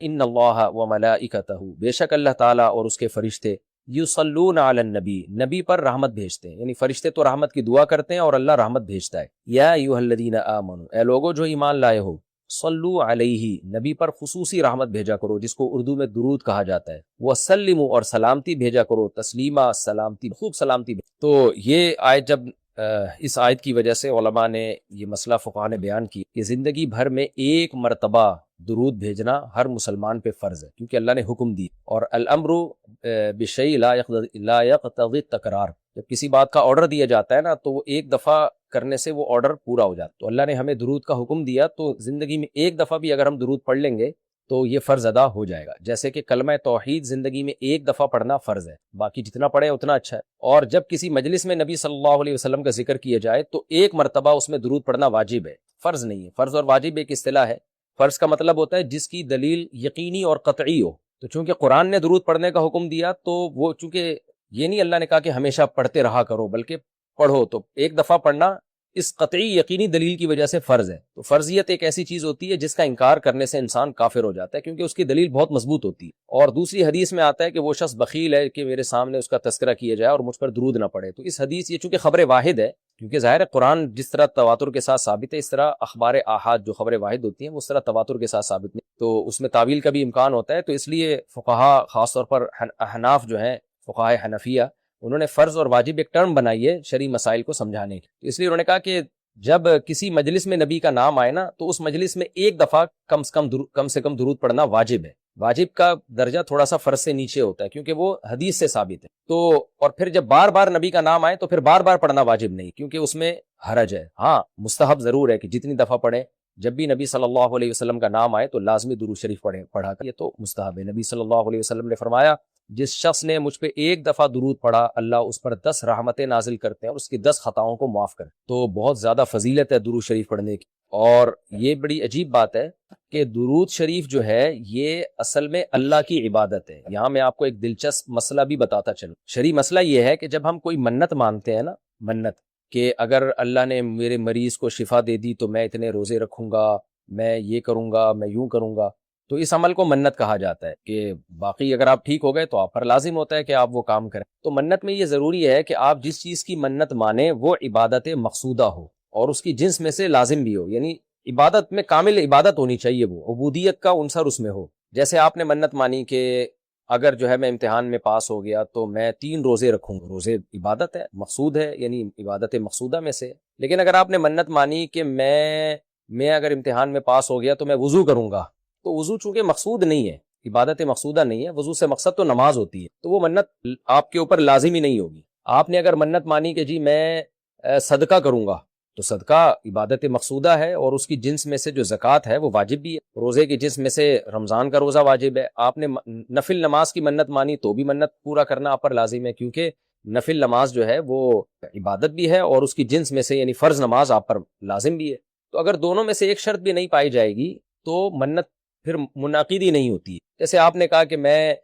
ان اللہ و ملائکتہ، بے شک اللہ تعالیٰ اور اس کے فرشتے، یصلون علی النبی، نبی پر رحمت بھیجتے ہیں، یعنی فرشتے تو رحمت کی دعا کرتے ہیں اور اللہ رحمت بھیجتا ہے۔ یا ایھا الذین آمنوا، اے لوگو جو ایمان لائے ہو، صلو علیہ، نبی پر خصوصی رحمت بھیجا کرو جس کو اردو میں درود کہا جاتا ہے، وسلموا، اور سلامتی بھیجا کرو، تسلیما، سلامتی، خوب سلامتی۔ تو یہ آیت جب اس آیت کی وجہ سے علماء نے یہ مسئلہ فقہاء نے بیان کی کہ زندگی بھر میں ایک مرتبہ درود بھیجنا ہر مسلمان پہ فرض ہے، کیونکہ اللہ نے حکم دی، اور الامر بشیء لا یقتضی التکرار، جب کسی بات کا آرڈر دیا جاتا ہے نا تو وہ ایک دفعہ کرنے سے وہ آرڈر پورا ہو جاتا ہے۔ تو اللہ نے ہمیں درود کا حکم دیا، تو زندگی میں ایک دفعہ بھی اگر ہم درود پڑھ لیں گے تو یہ فرض ادا ہو جائے گا، جیسے کہ کلمہ توحید زندگی میں ایک دفعہ پڑھنا فرض ہے، باقی جتنا پڑھے اتنا اچھا ہے۔ اور جب کسی مجلس میں نبی صلی اللہ علیہ وسلم کا ذکر کیا جائے تو ایک مرتبہ اس میں درود پڑھنا واجب ہے، فرض نہیں ہے۔ فرض اور واجب ایک اصطلاح ہے، فرض کا مطلب ہوتا ہے جس کی دلیل یقینی اور قطعی ہو، تو چونکہ قرآن نے درود پڑھنے کا حکم دیا تو وہ چونکہ یہ نہیں اللہ نے کہا کہ ہمیشہ پڑھتے رہا کرو، بلکہ پڑھو، تو ایک دفعہ پڑھنا اس قطعی یقینی دلیل کی وجہ سے فرض ہے۔ تو فرضیت ایک ایسی چیز ہوتی ہے جس کا انکار کرنے سے انسان کافر ہو جاتا ہے، کیونکہ اس کی دلیل بہت مضبوط ہوتی ہے۔ اور دوسری حدیث میں آتا ہے کہ وہ شخص بخیل ہے کہ میرے سامنے اس کا تذکرہ کیا جائے اور مجھ پر درود نہ پڑے۔ تو اس حدیث، یہ چونکہ خبر واحد ہے، کیونکہ ظاہر ہے قرآن جس طرح تواتر کے ساتھ ثابت ہے، اس طرح اخبار آحاد جو خبر واحد ہوتی ہیں وہ اس طرح تواتر کے ساتھ ثابت نہیں، تو اس میں تعویل کا بھی امکان ہوتا ہے۔ تو اس لیے فقہا، خاص طور پر احناف جو ہیں، فقہائے حنفیہ، انہوں نے فرض اور واجب ایک ٹرم بنائی ہے شرعی مسائل کو سمجھانے کی۔ تو اس لیے انہوں نے کہا کہ جب کسی مجلس میں نبی کا نام آئے نا تو اس مجلس میں ایک دفعہ کم سے کم درود پڑھنا واجب ہے۔ واجب کا درجہ تھوڑا سا فرض سے نیچے ہوتا ہے کیونکہ وہ حدیث سے ثابت ہے۔ تو اور پھر جب بار بار نبی کا نام آئے تو پھر بار بار پڑھنا واجب نہیں، کیونکہ اس میں حرج ہے۔ ہاں مستحب ضرور ہے کہ جتنی دفعہ پڑھیں، جب بھی نبی صلی اللہ علیہ وسلم کا نام آئے تو لازمی درود شریف پڑھا کر، یہ تو مستحب ہے۔ نبی صلی اللہ علیہ وسلم نے فرمایا جس شخص نے مجھ پہ ایک دفعہ درود پڑھا اللہ اس پر 10 رحمتیں نازل کرتے ہیں اور اس کی 10 خطاؤں کو معاف کرتے ہیں۔ تو بہت زیادہ فضیلت ہے درود شریف پڑھنے کی۔ اور یہ بڑی عجیب بات ہے کہ درود شریف جو ہے یہ اصل میں اللہ کی عبادت ہے۔ یہاں میں آپ کو ایک دلچسپ مسئلہ بھی بتاتا چلوں۔ شرعی مسئلہ یہ ہے کہ جب ہم کوئی منت مانتے ہیں نا، منت کہ اگر اللہ نے میرے مریض کو شفا دے دی تو میں اتنے روزے رکھوں گا، میں یہ کروں گا، میں یوں کروں گا، تو اس عمل کو منت کہا جاتا ہے کہ باقی اگر آپ ٹھیک ہو گئے تو آپ پر لازم ہوتا ہے کہ آپ وہ کام کریں۔ تو منت میں یہ ضروری ہے کہ آپ جس چیز کی منت مانیں وہ عبادت مقصودہ ہو اور اس کی جنس میں سے لازم بھی ہو، یعنی عبادت میں کامل عبادت ہونی چاہیے، وہ عبودیت کا عنصر اس میں ہو۔ جیسے آپ نے منت مانی کہ اگر جو ہے میں امتحان میں پاس ہو گیا تو میں 3 روزے رکھوں گا، روزے عبادت ہے، مقصود ہے، یعنی عبادت مقصودہ میں سے۔ لیکن اگر آپ نے منت مانی کہ میں اگر امتحان میں پاس ہو گیا تو میں وضو کروں گا، تو وضو چونکہ مقصود نہیں ہے، عبادت مقصودہ نہیں ہے، وضو سے مقصد تو نماز ہوتی ہے، تو وہ منت آپ کے اوپر لازمی نہیں ہوگی۔ آپ نے اگر منت مانی کہ جی میں صدقہ کروں گا، تو صدقہ عبادت مقصودہ ہے اور اس کی جنس میں سے جو زکوٰۃ ہے وہ واجب بھی ہے۔ روزے کی جنس میں سے رمضان کا روزہ واجب ہے۔ آپ نے نفل نماز کی منت مانی تو بھی منت پورا کرنا آپ پر لازم ہے، کیونکہ نفل نماز جو ہے وہ عبادت بھی ہے اور اس کی جنس میں سے یعنی فرض نماز آپ پر لازم بھی ہے۔ تو اگر دونوں میں سے ایک شرط بھی نہیں پائی جائے گی تو منت پھر منعقد ہی نہیں ہوتی۔ جیسے آپ نے کہا کہ میں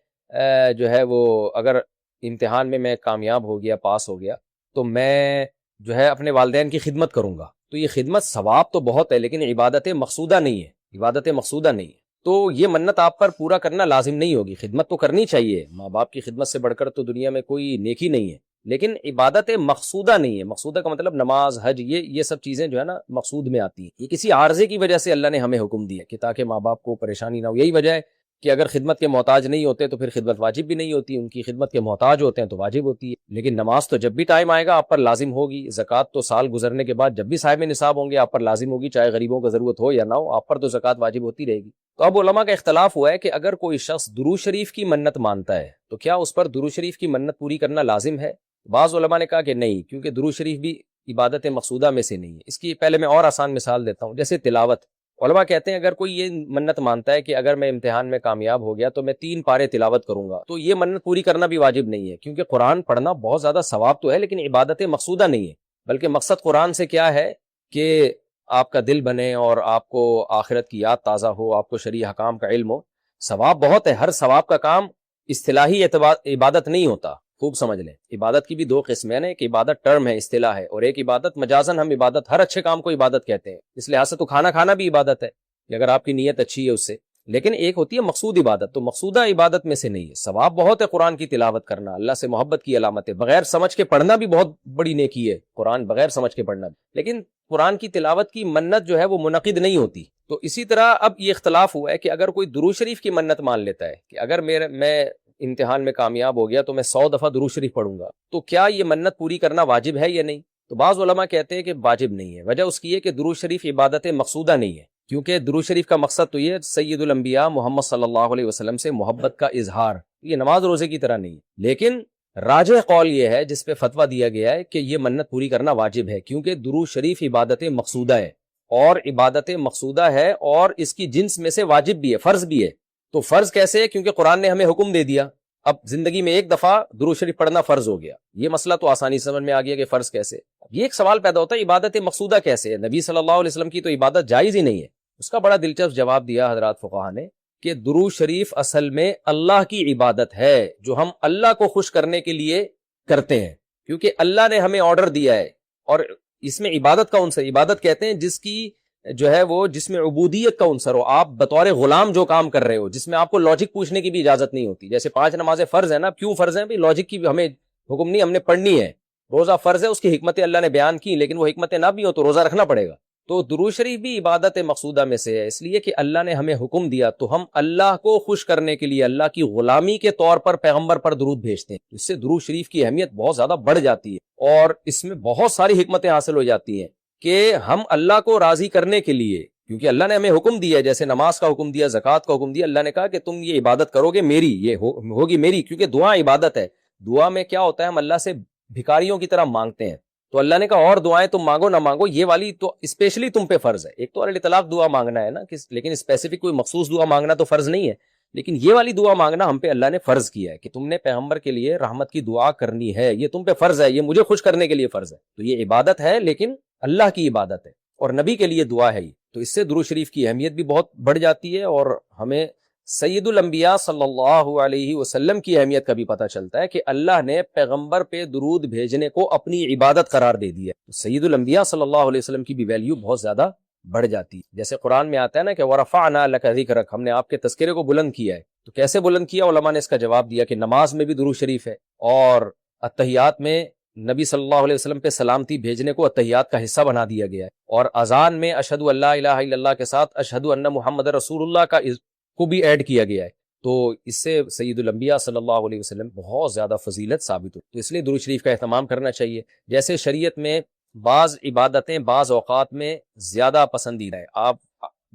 جو ہے وہ اگر امتحان میں کامیاب ہو گیا، پاس ہو گیا، تو میں جو ہے اپنے والدین کی خدمت کروں گا، تو یہ خدمت ثواب تو بہت ہے لیکن عبادت مقصودہ نہیں ہے، عبادت مقصودہ نہیں ہے، تو یہ منت آپ پر پورا کرنا لازم نہیں ہوگی۔ خدمت تو کرنی چاہیے، ماں باپ کی خدمت سے بڑھ کر تو دنیا میں کوئی نیکی نہیں ہے، لیکن عبادت مقصودہ نہیں ہے۔ مقصودہ کا مطلب نماز، حج، یہ سب چیزیں جو ہے نا مقصود میں آتی ہیں۔ یہ کسی عارضے کی وجہ سے اللہ نے ہمیں حکم دیا کہ تاکہ ماں باپ کو پریشانی نہ ہو۔ یہی وجہ ہے کہ اگر خدمت کے محتاج نہیں ہوتے تو پھر خدمت واجب بھی نہیں ہوتی، ان کی خدمت کے محتاج ہوتے ہیں تو واجب ہوتی ہے۔ لیکن نماز تو جب بھی ٹائم آئے گا آپ پر لازم ہوگی، زکوٰۃ تو سال گزرنے کے بعد جب بھی صاحب نصاب ہوں گے آپ پر لازم ہوگی، چاہے غریبوں کو ضرورت ہو یا نہ ہو، آپ پر تو زکوٰۃ واجب ہوتی رہے گی۔ تو اب علماء کا اختلاف ہوا ہے کہ اگر کوئی شخص درود شریف کی منت مانتا ہے تو کیا اس پر درود شریف کی منت پوری کرنا لازم ہے؟ بعض علماء نے کہا کہ نہیں، کیونکہ درود شریف بھی عبادت مقصودہ میں سے نہیں ہے۔ اس کی پہلے میں اور آسان مثال دیتا ہوں، جیسے تلاوت۔ علماء کہتے ہیں اگر کوئی یہ منت مانتا ہے کہ اگر میں امتحان میں کامیاب ہو گیا تو میں 3 پارے تلاوت کروں گا، تو یہ منت پوری کرنا بھی واجب نہیں ہے، کیونکہ قرآن پڑھنا بہت زیادہ ثواب تو ہے لیکن عبادت مقصودہ نہیں ہے، بلکہ مقصد قرآن سے کیا ہے کہ آپ کا دل بنے اور آپ کو آخرت کی یاد تازہ ہو، آپ کو شرعی احکام کا علم ہو۔ ثواب بہت ہے، ہر ثواب کا کام اصطلاحی عبادت نہیں ہوتا، خوب سمجھ لیں۔ عبادت کی بھی 2 قسمیں ہیں، ایک عبادت ٹرم ہے، اصطلاح ہے، اور ایک عبادت مجازن ہم عبادت، ہر اچھے کام کو عبادت کہتے ہیں۔ اس لحاظ سے تو کھانا کھانا بھی عبادت ہے کہ اگر آپ کی نیت اچھی ہے اس سے، لیکن ایک ہوتی ہے مقصود عبادت، تو مقصودہ عبادت میں سے نہیں ہے۔ ثواب بہت ہے قرآن کی تلاوت کرنا، اللہ سے محبت کی علامت ہے، بغیر سمجھ کے پڑھنا بھی بہت بڑی نیکی ہے، قرآن بغیر سمجھ کے پڑھنا بھی، لیکن قرآن کی تلاوت کی منت جو ہے وہ منعقد نہیں ہوتی۔ تو اسی طرح اب یہ اختلاف ہوا ہے کہ اگر کوئی درود شریف کی منت مان لیتا ہے کہ اگر میں امتحان میں کامیاب ہو گیا تو میں 100 دفعہ درود شریف پڑھوں گا، تو کیا یہ منت پوری کرنا واجب ہے یا نہیں؟ تو بعض علماء کہتے ہیں کہ واجب نہیں ہے۔ وجہ اس کی ہے کہ درود شریف عبادت مقصودہ نہیں ہے، کیونکہ درود شریف کا مقصد تو یہ سید الانبیاء محمد صلی اللہ علیہ وسلم سے محبت کا اظہار، یہ نماز روزے کی طرح نہیں ہے۔ لیکن راجح قول یہ ہے جس پہ فتویٰ دیا گیا ہے کہ یہ منت پوری کرنا واجب ہے، کیونکہ درود شریف عبادت مقصودہ ہے، اور عبادت مقصودہ ہے اور اس کی جنس میں سے واجب بھی ہے، فرض بھی ہے۔ تو فرض کیسے ہے؟ کیونکہ قرآن نے ہمیں حکم دے دیا، اب زندگی میں ایک دفعہ درود شریف پڑھنا فرض ہو گیا، یہ مسئلہ تو آسانی سمجھ میں آ گیا کہ فرض کیسے۔ یہ ایک سوال پیدا ہوتا ہے عبادت مقصودہ کیسے ہے؟ نبی صلی اللہ علیہ وسلم کی تو عبادت جائز ہی نہیں ہے۔ اس کا بڑا دلچسپ جواب دیا حضرات فقہا نے کہ درود شریف اصل میں اللہ کی عبادت ہے جو ہم اللہ کو خوش کرنے کے لیے کرتے ہیں، کیونکہ اللہ نے ہمیں آرڈر دیا ہے، اور اس میں عبادت کا عنصر، عبادت کہتے ہیں جس کی جو ہے وہ جس میں عبودیت کا عنصر ہو، آپ بطور غلام جو کام کر رہے ہو، جس میں آپ کو لاجک پوچھنے کی بھی اجازت نہیں ہوتی۔ جیسے 5 نمازیں فرض ہیں نا، کیوں فرض ہیں بھائی؟ لاجک کی ہمیں حکم نہیں، ہم نے پڑھنی ہے۔ روزہ فرض ہے، اس کی حکمتیں اللہ نے بیان کی، لیکن وہ حکمتیں نہ بھی ہو تو روزہ رکھنا پڑے گا۔ تو درود شریف بھی عبادت مقصودہ میں سے ہے، اس لیے کہ اللہ نے ہمیں حکم دیا تو ہم اللہ کو خوش کرنے کے لیے اللہ کی غلامی کے طور پر پیغمبر پر درود بھیجتے ہیں۔ اس سے درود شریف کی اہمیت بہت زیادہ بڑھ جاتی ہے، اور اس میں بہت ساری حکمتیں حاصل ہو جاتی ہیں کہ ہم اللہ کو راضی کرنے کے لیے، کیونکہ اللہ نے ہمیں حکم دیا، جیسے نماز کا حکم دیا، زکوٰۃ کا حکم دیا، اللہ نے کہا کہ تم یہ عبادت کرو گے میری، یہ ہوگی میری، کیونکہ دعا عبادت ہے۔ دعا میں کیا ہوتا ہے؟ ہم اللہ سے بھکاریوں کی طرح مانگتے ہیں، تو اللہ نے کہا اور دعائیں تم مانگو نہ مانگو، یہ والی تو اسپیشلی تم پہ فرض ہے۔ ایک تو اطلاق دعا مانگنا ہے نا، لیکن اسپیسیفک کوئی مخصوص دعا مانگنا تو فرض نہیں ہے، لیکن یہ والی دعا مانگنا ہم پہ اللہ نے فرض کیا ہے کہ تم نے پیغمبر کے لیے رحمت کی دعا کرنی ہے، یہ تم پہ فرض ہے، یہ مجھے خوش کرنے کے لیے فرض ہے۔ تو یہ عبادت ہے، لیکن اللہ کی عبادت ہے، اور نبی کے لیے دعا ہے۔ تو اس سے درود شریف کی اہمیت بھی بہت بڑھ جاتی ہے، اور ہمیں سید الانبیاء صلی اللہ علیہ وسلم کی اہمیت کا بھی پتہ چلتا ہے کہ اللہ نے پیغمبر پہ درود بھیجنے کو اپنی عبادت قرار دے دیا ہے۔ سید الانبیاء صلی اللہ علیہ وسلم کی بھی ویلیو بہت زیادہ بڑھ جاتی ہے۔ جیسے قرآن میں آتا ہے نا کہ وَرَفَعْنَا لَكَ ذِكْرَكَ، ہم نے آپ کے تذکرے کو بلند کیا ہے۔ تو کیسے بلند کیا؟ علماء نے اس کا جواب دیا کہ نماز میں بھی درود شریف ہے، اور اتحیات میں نبی صلی اللہ علیہ وسلم پہ سلامتی بھیجنے کو اتحیات کا حصہ بنا دیا گیا ہے، اور اذان میں اشہد ان لا الہ الا اللہ کے ساتھ اشہد ان محمد رسول اللہ کو بھی ایڈ کیا گیا ہے۔ تو اس سے سید الانبیاء صلی اللہ علیہ وسلم بہت زیادہ فضیلت ثابت ہو، تو اس لیے درود شریف کا اہتمام کرنا چاہیے۔ جیسے شریعت میں بعض عبادتیں بعض اوقات میں زیادہ پسندیدہ ہے، آپ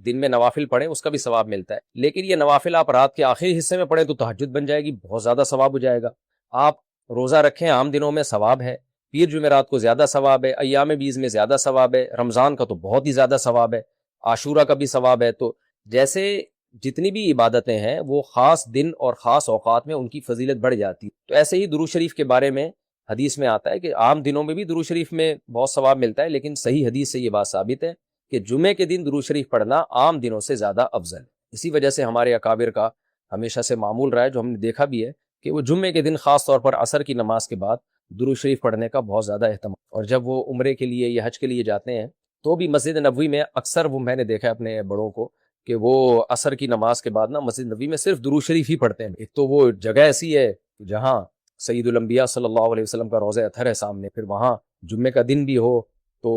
دن میں نوافل پڑھیں اس کا بھی ثواب ملتا ہے، لیکن یہ نوافل آپ رات کے آخری حصے میں پڑھیں تو تہجد بن جائے گی، بہت زیادہ ثواب ہو جائے گا۔ آپ روزہ رکھیں، عام دنوں میں ثواب ہے، پیر جمعرات کو زیادہ ثواب ہے، ایام بیز میں زیادہ ثواب ہے، رمضان کا تو بہت ہی زیادہ ثواب ہے، عاشورہ کا بھی ثواب ہے۔ تو جیسے جتنی بھی عبادتیں ہیں وہ خاص دن اور خاص اوقات میں ان کی فضیلت بڑھ جاتی ہے۔ تو ایسے ہی درود شریف کے بارے میں حدیث میں آتا ہے کہ عام دنوں میں بھی درود شریف میں بہت ثواب ملتا ہے، لیکن صحیح حدیث سے یہ بات ثابت ہے کہ جمعے کے دن درود شریف پڑھنا عام دنوں سے زیادہ افضل ہے۔ اسی وجہ سے ہمارے اکابر کا ہمیشہ سے معمول رہا ہے، جو ہم نے دیکھا بھی ہے کہ وہ جمعے کے دن خاص طور پر عصر کی نماز کے بعد درود شریف پڑھنے کا بہت زیادہ اہتمام، اور جب وہ عمرے کے لیے یا حج کے لیے جاتے ہیں تو بھی مسجد نبوی میں اکثر وہ میں نے دیکھا ہے اپنے بڑوں کو کہ وہ عصر کی نماز کے بعد نا مسجد نبوی میں صرف درود شریف ہی پڑھتے ہیں۔ ایک تو وہ جگہ ایسی ہے جہاں سید الانبیاء صلی اللہ علیہ وسلم کا روضہ اطہر ہے سامنے، پھر وہاں جمعے کا دن بھی ہو تو،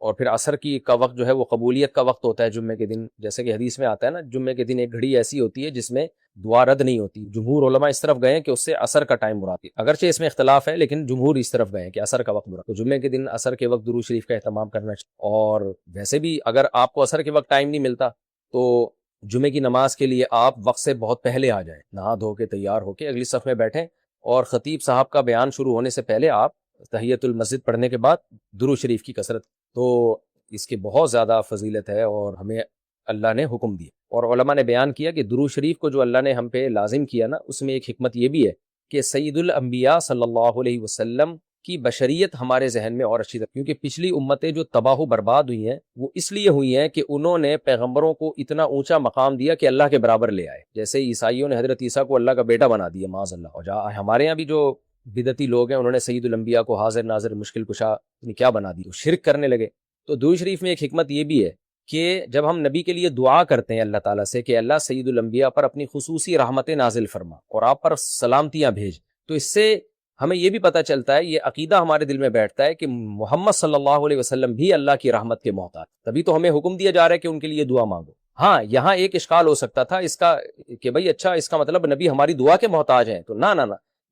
اور پھر عصر کی کا وقت جو ہے وہ قبولیت کا وقت ہوتا ہے جمعے کے دن، جیسے کہ حدیث میں آتا ہے نا جمعے کے دن ایک گھڑی ایسی ہوتی ہے جس میں دعا رد نہیں ہوتی۔ جمہور علماء اس طرف گئے ہیں کہ اس سے عصر کا ٹائم مراد ہے، اگرچہ اس میں اختلاف ہے لیکن جمہور اس طرف گئے ہیں کہ عصر کا وقت مراد۔ تو جمعے کے دن عصر کے وقت درود شریف کا اہتمام کرنا چاہیے، اور ویسے بھی اگر آپ کو عصر کے وقت ٹائم نہیں ملتا تو جمعے کی نماز کے لیے آپ وقت سے بہت پہلے آ جائیں، نہا دھو کے تیار ہو کے اگلی صف میں بیٹھیں، اور خطیب صاحب کا بیان شروع ہونے سے پہلے آپ تحیۃ المسجد پڑھنے کے بعد درود شریف کی کثرت، تو اس کی بہت زیادہ فضیلت ہے اور ہمیں اللہ نے حکم دیا۔ اور علماء نے بیان کیا کہ درود شریف کو جو اللہ نے ہم پہ لازم کیا نا، اس میں ایک حکمت یہ بھی ہے کہ سید الانبیاء صلی اللہ علیہ وسلم کی بشریت ہمارے ذہن میں اور اچھی طرح، کیونکہ پچھلی امتیں جو تباہ و برباد ہوئی ہیں وہ اس لیے ہوئی ہیں کہ انہوں نے پیغمبروں کو اتنا اونچا مقام دیا کہ اللہ کے برابر لے آئے۔ جیسے عیسائیوں نے حضرت عیسیٰ کو اللہ کا بیٹا بنا دیا معاذ اللہ، اور ہمارے یہاں بھی جو بدعتی لوگ ہیں انہوں نے سید الانبیاء کو حاضر ناظر مشکل کشا کیا بنا دی، تو شرک کرنے لگے۔ تو درود شریف میں ایک حکمت یہ بھی ہے کہ جب ہم نبی کے لیے دعا کرتے ہیں اللہ تعالیٰ سے کہ اللہ سید الانبیاء پر اپنی خصوصی رحمت نازل فرما اور آپ پر سلامتیاں بھیج، تو اس سے ہمیں یہ بھی پتہ چلتا ہے، یہ عقیدہ ہمارے دل میں بیٹھتا ہے کہ محمد صلی اللہ علیہ وسلم بھی اللہ کی رحمت کے محتاج، تبھی تو ہمیں حکم دیا جا رہا ہے کہ ان کے لیے دعا مانگو۔ ہاں یہاں ایک اشکال ہو سکتا تھا اس کا کہ بھئی اچھا اس کا مطلب نبی ہماری دعا کے محتاج ہیں، تو نہ،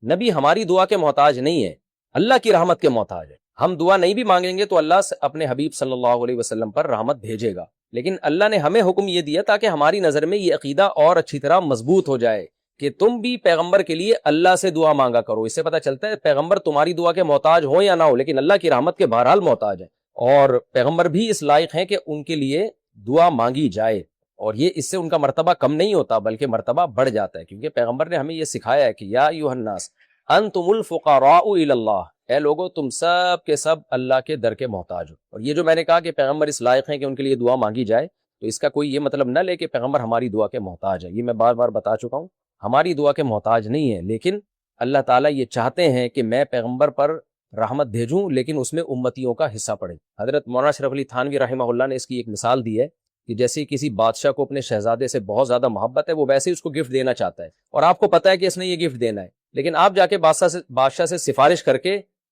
نبی ہماری دعا کے محتاج نہیں ہے، اللہ کی رحمت کے محتاج ہے۔ ہم دعا نہیں بھی مانگیں گے تو اللہ اپنے حبیب صلی اللہ علیہ وسلم پر رحمت بھیجے گا، لیکن اللہ نے ہمیں حکم یہ دیا تاکہ ہماری نظر میں یہ عقیدہ اور اچھی طرح مضبوط ہو جائے کہ تم بھی پیغمبر کے لیے اللہ سے دعا مانگا کرو۔ اس سے پتہ چلتا ہے پیغمبر تمہاری دعا کے محتاج ہو یا نہ ہو، لیکن اللہ کی رحمت کے بہرحال محتاج ہیں، اور پیغمبر بھی اس لائق ہیں کہ ان کے لیے دعا مانگی جائے، اور یہ اس سے ان کا مرتبہ کم نہیں ہوتا بلکہ مرتبہ بڑھ جاتا ہے، کیونکہ پیغمبر نے ہمیں یہ سکھایا ہے کہ یا ایھا الناس انتم الفقراء الی اللہ، اے لوگو تم سب کے سب اللہ کے در کے محتاج ہو۔ اور یہ جو میں نے کہا کہ پیغمبر اس لائق ہیں کہ ان کے لیے دعا مانگی جائے، تو اس کا کوئی یہ مطلب نہ لے کہ پیغمبر ہماری دعا کے محتاج ہے، یہ میں بار بار بتا چکا ہوں، ہماری دعا کے محتاج نہیں ہے، لیکن اللہ تعالیٰ یہ چاہتے ہیں کہ میں پیغمبر پر رحمت بھیجوں لیکن اس میں امتیوں کا حصہ پڑے۔ حضرت مولانا اشرف علی تھانوی رحمہ اللہ نے اس کی ایک مثال دی ہے کہ جیسے کسی بادشاہ کو اپنے شہزادے سے بہت زیادہ محبت ہے، وہ ویسے ہی اس کو گفٹ دینا چاہتا ہے، اور آپ کو پتہ ہے کہ اس نے یہ گفٹ دینا ہے، لیکن آپ جا کے بادشاہ سے سفارش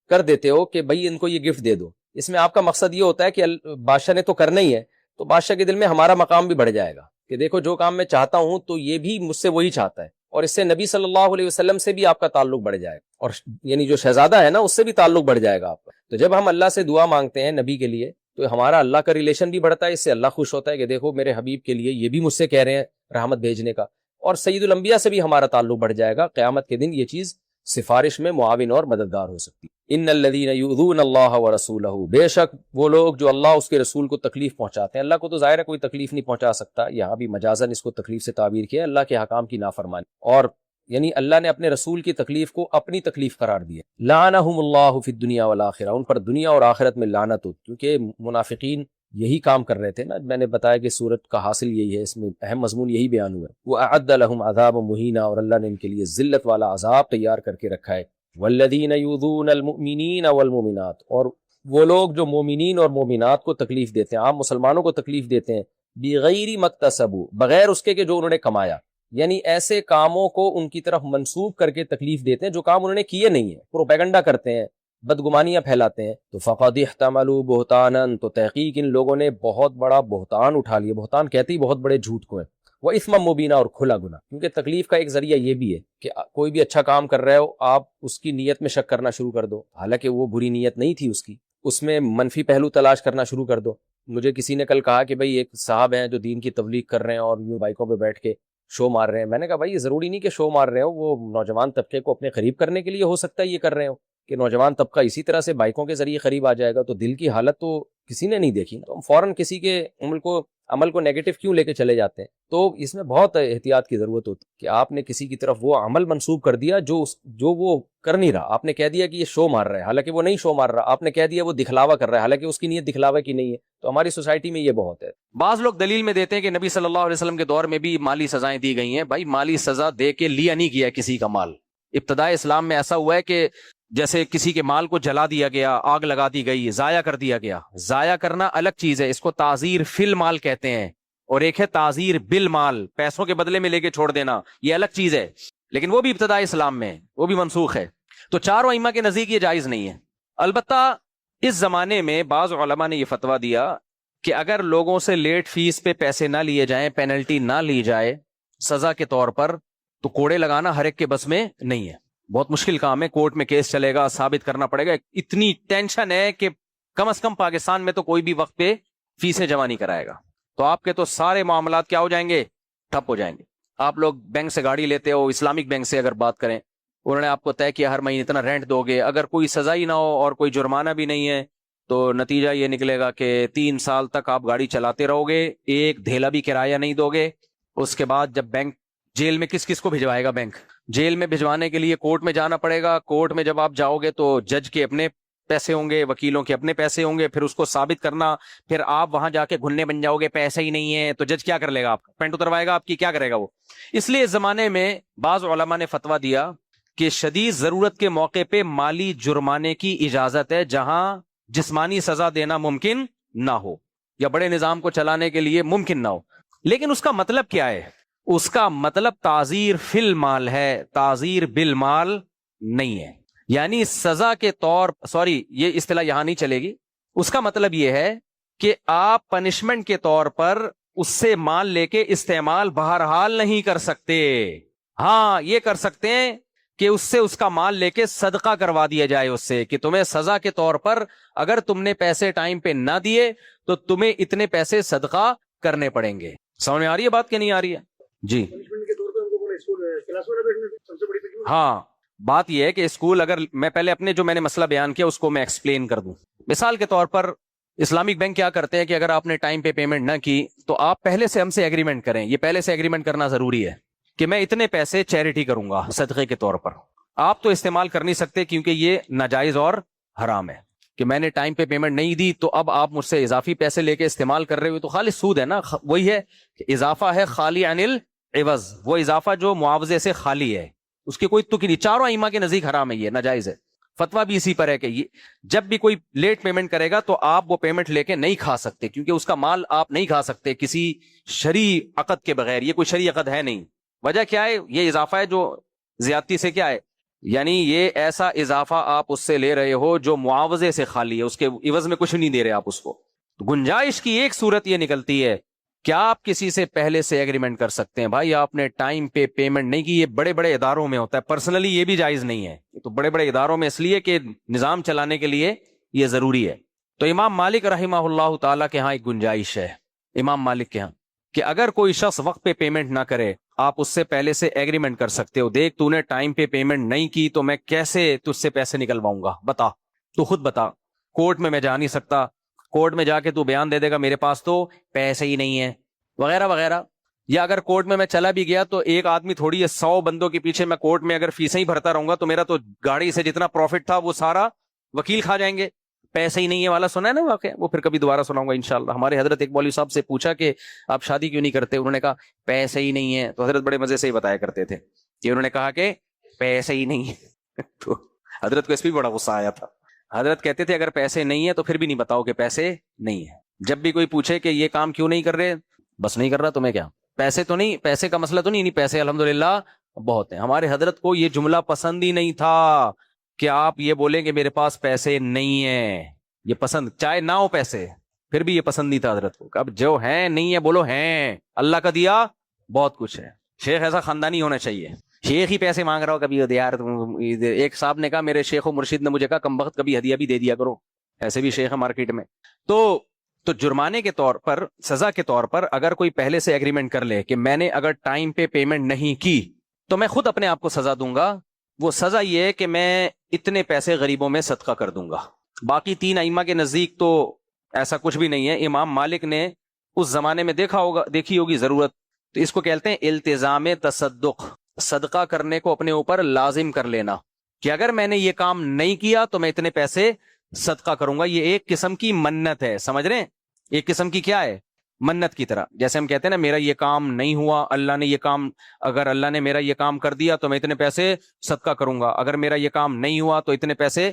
کر دیتے ہو کہ بھائی ان کو یہ گفٹ دے دو۔ اس میں آپ کا مقصد یہ ہوتا ہے کہ بادشاہ نے تو کرنا ہی ہے، تو بادشاہ کے دل میں ہمارا مقام بھی بڑھ جائے گا کہ دیکھو جو کام میں چاہتا ہوں تو یہ بھی مجھ سے وہی چاہتا ہے، اور اس سے نبی صلی اللہ علیہ وسلم سے بھی آپ کا تعلق بڑھ جائے گا، اور یعنی جو شہزادہ ہے نا اس سے بھی تعلق بڑھ جائے گا آپ کا۔ تو جب ہم اللہ سے دعا مانگتے ہیں نبی کے لیے تو ہمارا اللہ کا ریلیشن بھی بڑھتا ہے، اس سے اللہ خوش ہوتا ہے کہ دیکھو میرے حبیب کے لیے یہ بھی مجھ سے کہہ رہے ہیں رحمت بھیجنے کا، اور سید الانبیاء سے بھی ہمارا تعلق بڑھ جائے گا۔ قیامت کے دن یہ چیز سفارش میں معاون اور مددگار ہو سکتی ہے۔ ان الذین یؤذون اللہ ورسولہ، بے شک وہ لوگ جو اللہ اس کے رسول کو تکلیف پہنچاتے ہیں، اللہ کو تو ظاہر ہے کوئی تکلیف نہیں پہنچا سکتا، یہاں بھی مجازن اس کو تکلیف سے تعبیر کیا ہے، اللہ کے حکام کی نافرمانی، اور یعنی اللہ نے اپنے رسول کی تکلیف کو اپنی تکلیف قرار دیا۔ لعنہم اللہ فی الدنیا والآخرہ، ان پر دنیا اور آخرت میں لعنت ہو، کیونکہ منافقین یہی کام کر رہے تھے نا، میں نے بتایا کہ سورت کا حاصل یہی ہے، اس میں اہم مضمون یہی بیان ہوا ہے۔ وَأَعَدَّ لَهُمْ عَذَابًا مُهِينًا، اور اللہ نے ان کے لیے ذلت والا عذاب تیار کر کے رکھا ہے۔ وَالَّذِينَ يُؤْذُونَ الْمُؤْمِنِينَ وَالْمُؤْمِنَاتِ، اور وہ لوگ جو مومنین اور مومنات کو تکلیف دیتے ہیں، عام مسلمانوں کو تکلیف دیتے ہیں، بِغَيْرِ مَكْتَسَبُوا، بغیر اس کے کہ جو انہوں نے کمایا، یعنی ایسے کاموں کو ان کی طرف منسوب کر کے تکلیف دیتے ہیں جو کام انہوں نے کیے نہیں ہیں، پروپیگنڈا کرتے ہیں، بدگمانیاں پھیلاتے ہیں، تو فقد احتملوا بہتانا، تو تحقیق ان لوگوں نے بہت بڑا بہتان اٹھا لیا۔ بہتان کہتے ہی بہت بڑے جھوٹ کو ہے، وہ اثما مبینہ، اور کھلا گناہ، کیونکہ تکلیف کا ایک ذریعہ یہ بھی ہے کہ کوئی بھی اچھا کام کر رہے ہو آپ اس کی نیت میں شک کرنا شروع کر دو، حالانکہ وہ بری نیت نہیں تھی اس کی، اس میں منفی پہلو تلاش کرنا شروع کر دو۔ مجھے کسی نے کل کہا کہ بھائی ایک صاحب ہیں جو دین کی تبلیغ کر رہے ہیں اور یوں بائکوں پہ بیٹھ کے شو مار رہے ہیں، میں نے کہا بھائی یہ ضروری نہیں کہ شو مار رہے ہو، وہ نوجوان طبقے کو اپنے قریب کرنے کے لیے ہو سکتا ہے یہ کر رہے ہو، کہ نوجوان طبقہ اسی طرح سے بائکوں کے ذریعے قریب آ جائے گا، تو دل کی حالت تو کسی نے نہیں دیکھی، تو ہم فوراً کسی کے عمل کو نیگیٹو کیوں لے کے چلے جاتے ہیں؟ تو اس میں بہت احتیاط کی ضرورت ہوتی ہے کہ آپ نے کسی کی طرف وہ عمل منسوب کر دیا جو وہ کر نہیں رہا، آپ نے کہہ دیا کہ یہ شو مار رہا ہے، حالانکہ وہ نہیں شو مار رہا، آپ نے کہہ دیا وہ دکھلاوا کر رہا ہے، حالانکہ اس کی نیت دکھلاوا کی نہیں ہے۔ تو ہماری سوسائٹی میں یہ بہت ہے۔ بعض لوگ دلیل میں دیتے ہیں کہ نبی صلی اللہ علیہ وسلم کے دور میں بھی مالی سزائیں دی گئی ہیں، بھائی مالی سزا دے کے لیا نہیں گیا کسی کا مال، ابتداء اسلام میں ایسا ہوا ہے کہ جیسے کسی کے مال کو جلا دیا گیا، آگ لگا دی گئی، ضائع کر دیا گیا۔ ضائع کرنا الگ چیز ہے، اس کو تعزیر فی المال کہتے ہیں، اور ایک ہے تعزیر بالمال، پیسوں کے بدلے میں لے کے چھوڑ دینا، یہ الگ چیز ہے، لیکن وہ بھی ابتداء اسلام میں، وہ بھی منسوخ ہے۔ تو چاروں ائمہ کے نزدیک یہ جائز نہیں ہے۔ البتہ اس زمانے میں بعض علماء نے یہ فتویٰ دیا کہ اگر لوگوں سے لیٹ فیس پہ پیسے نہ لیے جائیں، پینلٹی نہ لی جائے سزا کے طور پر، تو کوڑے لگانا ہر ایک کے بس میں نہیں ہے، بہت مشکل کام ہے، کورٹ میں کیس چلے گا، ثابت کرنا پڑے گا، اتنی ٹینشن ہے کہ کم از کم پاکستان میں تو کوئی بھی وقت پہ فیسیں جمع نہیں کرائے گا، تو آپ کے تو سارے معاملات کیا ہو جائیں گے؟ ٹھپ ہو جائیں گے۔ آپ لوگ بینک سے گاڑی لیتے ہو، اسلامک بینک سے اگر بات کریں، انہوں نے آپ کو طے کیا ہر مہینے اتنا رینٹ دو گے، اگر کوئی سزا ہی نہ ہو اور کوئی جرمانہ بھی نہیں ہے تو نتیجہ یہ نکلے گا کہ 3 سال تک آپ گاڑی چلاتے رہو گے، ایک دھیلا بھی کرایہ نہیں دو گے۔ اس کے بعد جب بینک جیل میں کس کو بھجوائے گا؟ بینک جیل میں بھجوانے کے لیے کورٹ میں جانا پڑے گا، کورٹ میں جب آپ جاؤ گے تو جج کے اپنے پیسے ہوں گے، وکیلوں کے اپنے پیسے ہوں گے، پھر اس کو ثابت کرنا، پھر آپ وہاں جا کے گھننے بن جاؤ گے، پیسے ہی نہیں ہے، تو جج کیا کر لے گا؟ آپ پینٹ اتروائے گا آپ کی، کیا کرے گا وہ؟ اس لیے اس زمانے میں بعض علماء نے فتویٰ دیا کہ شدید ضرورت کے موقع پہ مالی جرمانے کی اجازت ہے جہاں جسمانی سزا دینا ممکن نہ ہو۔ یا بڑے نظام کو چلانے کے لیے ممکن نہ ہو. لیکن اس کا مطلب کیا ہے؟ اس کا مطلب تعزیر فی المال ہے، تعزیر بالمال نہیں ہے. یعنی سزا کے طور، سوری یہ اصطلاح یہاں نہیں چلے گی. اس کا مطلب یہ ہے کہ آپ پنشمنٹ کے طور پر اس سے مال لے کے استعمال بہرحال نہیں کر سکتے. ہاں یہ کر سکتے ہیں کہ اس سے اس کا مال لے کے صدقہ کروا دیا جائے اس سے، کہ تمہیں سزا کے طور پر اگر تم نے پیسے ٹائم پہ نہ دیے تو تمہیں اتنے پیسے صدقہ کرنے پڑیں گے. سمجھ میں آ رہی ہے بات کہ نہیں آ رہی ہے؟ جی ہاں، بات یہ ہے کہ اسکول، اگر میں پہلے اپنے جو میں نے مسئلہ بیان کیا اس کو میں ایکسپلین کر دوں. مثال کے طور پر اسلامک بینک کیا کرتے ہیں کہ اگر آپ نے ٹائم پہ پیمنٹ نہ کی تو آپ پہلے سے ہم سے ایگریمنٹ کریں. یہ پہلے سے ایگریمنٹ کرنا ضروری ہے کہ میں اتنے پیسے چیریٹی کروں گا صدقے کے طور پر. آپ تو استعمال کر نہیں سکتے کیونکہ یہ ناجائز اور حرام ہے کہ میں نے ٹائم پہ پیمنٹ نہیں دی تو اب آپ مجھ سے اضافی پیسے لے کے استعمال کر رہے ہو، تو خالص سود ہے نا. وہی ہے کہ اضافہ ہے خالی عن العوض، وہ اضافہ جو معاوضے سے خالی ہے، اس کی کوئی تک نہیں. چاروں ائمہ کے نزدیک حرام ہے، یہ ناجائز ہے. فتویٰ بھی اسی پر ہے کہ جب بھی کوئی لیٹ پیمنٹ کرے گا تو آپ وہ پیمنٹ لے کے نہیں کھا سکتے، کیونکہ اس کا مال آپ نہیں کھا سکتے کسی شرعی عقد کے بغیر. یہ کوئی شرعی عقد ہے نہیں. وجہ کیا ہے؟ یہ اضافہ ہے جو زیادتی سے کیا ہے، یعنی یہ ایسا اضافہ آپ اس سے لے رہے ہو جو معاوضے سے خالی ہے، اس کے عوض میں کچھ نہیں دے رہے آپ اس کو. گنجائش کی ایک صورت یہ نکلتی ہے کہ آپ کسی سے پہلے سے ایگریمنٹ کر سکتے ہیں، بھائی آپ نے ٹائم پہ پیمنٹ نہیں کی. یہ بڑے بڑے اداروں میں ہوتا ہے، پرسنلی یہ بھی جائز نہیں ہے. تو بڑے بڑے اداروں میں اس لیے کہ نظام چلانے کے لیے یہ ضروری ہے. تو امام مالک رحمہ اللہ تعالیٰ کے ہاں ایک گنجائش ہے، امام مالک کے ہاں، کہ اگر کوئی شخص وقت پہ پیمنٹ نہ کرے آپ اس سے پہلے سے ایگریمنٹ کر سکتے ہو. دیکھ تو نے ٹائم پہ پیمنٹ نہیں کی تو میں کیسے تجھ سے پیسے نکلواؤں گا، بتا، تو خود بتا. کورٹ میں جا نہیں سکتا، کورٹ میں جا کے تو بیان دے دے گا میرے پاس تو پیسے ہی نہیں ہے وغیرہ وغیرہ. یا اگر کورٹ میں چلا بھی گیا تو ایک آدمی تھوڑی ہے، 100 بندوں کے پیچھے میں کورٹ میں اگر فیسیں ہی بھرتا رہوں گا تو میرا تو گاڑی سے جتنا پروفٹ تھا وہ سارا وکیل کھا جائیں گے. پیسے ہی نہیں ہے والا سنا ہے نا واقعہ، وہ پھر کبھی دوبارہ سناؤں گا انشاءاللہ. ہمارے حضرت ایک مولوی صاحب سے پوچھا کہ آپ شادی کیوں نہیں کرتے؟ انہوں نے کہا پیسے ہی نہیں ہے. تو حضرت بڑے مزے سے ہی بتایا کرتے تھے کہ انہوں نے کہا کہ پیسے ہی نہیں ہے. تو حضرت کو اس پہ بھی بڑا غصہ آیا تھا. حضرت کہتے تھے اگر پیسے نہیں ہے تو پھر بھی نہیں بتاؤ کہ پیسے نہیں ہے. جب بھی کوئی پوچھے کہ یہ کام کیوں نہیں کر رہے، بس نہیں کر رہا، تمہیں کیا، پیسے تو نہیں، پیسے کا مسئلہ تو نہیں پیسے الحمدللہ بہت ہیں. ہمارے حضرت کو یہ جملہ پسند ہی نہیں تھا کہ آپ یہ بولیں کہ میرے پاس پیسے نہیں ہیں. یہ پسند، چاہے نہ ہو پیسے پھر بھی یہ پسند نہیں تھا حضرت کو. اب جو ہیں نہیں ہے بولو ہیں، اللہ کا دیا بہت کچھ ہے. شیخ ایسا خاندانی ہونا چاہیے، شیخ ہی پیسے مانگ رہا ہو کبھی یار. ایک صاحب نے کہا میرے شیخ و مرشد نے مجھے کہا کم وقت کبھی ہدیہ بھی دے دیا کرو. ایسے بھی شیخ ہے مارکیٹ میں. تو جرمانے کے طور پر، سزا کے طور پر اگر کوئی پہلے سے ایگریمنٹ کر لے کہ میں نے اگر ٹائم پہ پیمنٹ نہیں کی تو میں خود اپنے آپ کو سزا دوں گا. وہ سزا یہ ہے کہ میں اتنے پیسے غریبوں میں صدقہ کر دوں گا. باقی 3 ائمہ کے نزدیک تو ایسا کچھ بھی نہیں ہے. امام مالک نے اس زمانے میں دیکھی ہوگی ضرورت، تو اس کو کہتے ہیں التزام تصدق، صدقہ کرنے کو اپنے اوپر لازم کر لینا کہ اگر میں نے یہ کام نہیں کیا تو میں اتنے پیسے صدقہ کروں گا. یہ ایک قسم کی منت ہے، سمجھ رہے ہیں؟ ایک قسم کی کیا ہے؟ منت کی طرح. جیسے ہم کہتے ہیں نا میرا یہ کام نہیں ہوا، اللہ نے یہ کام، اگر اللہ نے میرا یہ کام کر دیا تو میں اتنے پیسے صدقہ کروں گا. اگر میرا یہ کام نہیں ہوا تو اتنے پیسے،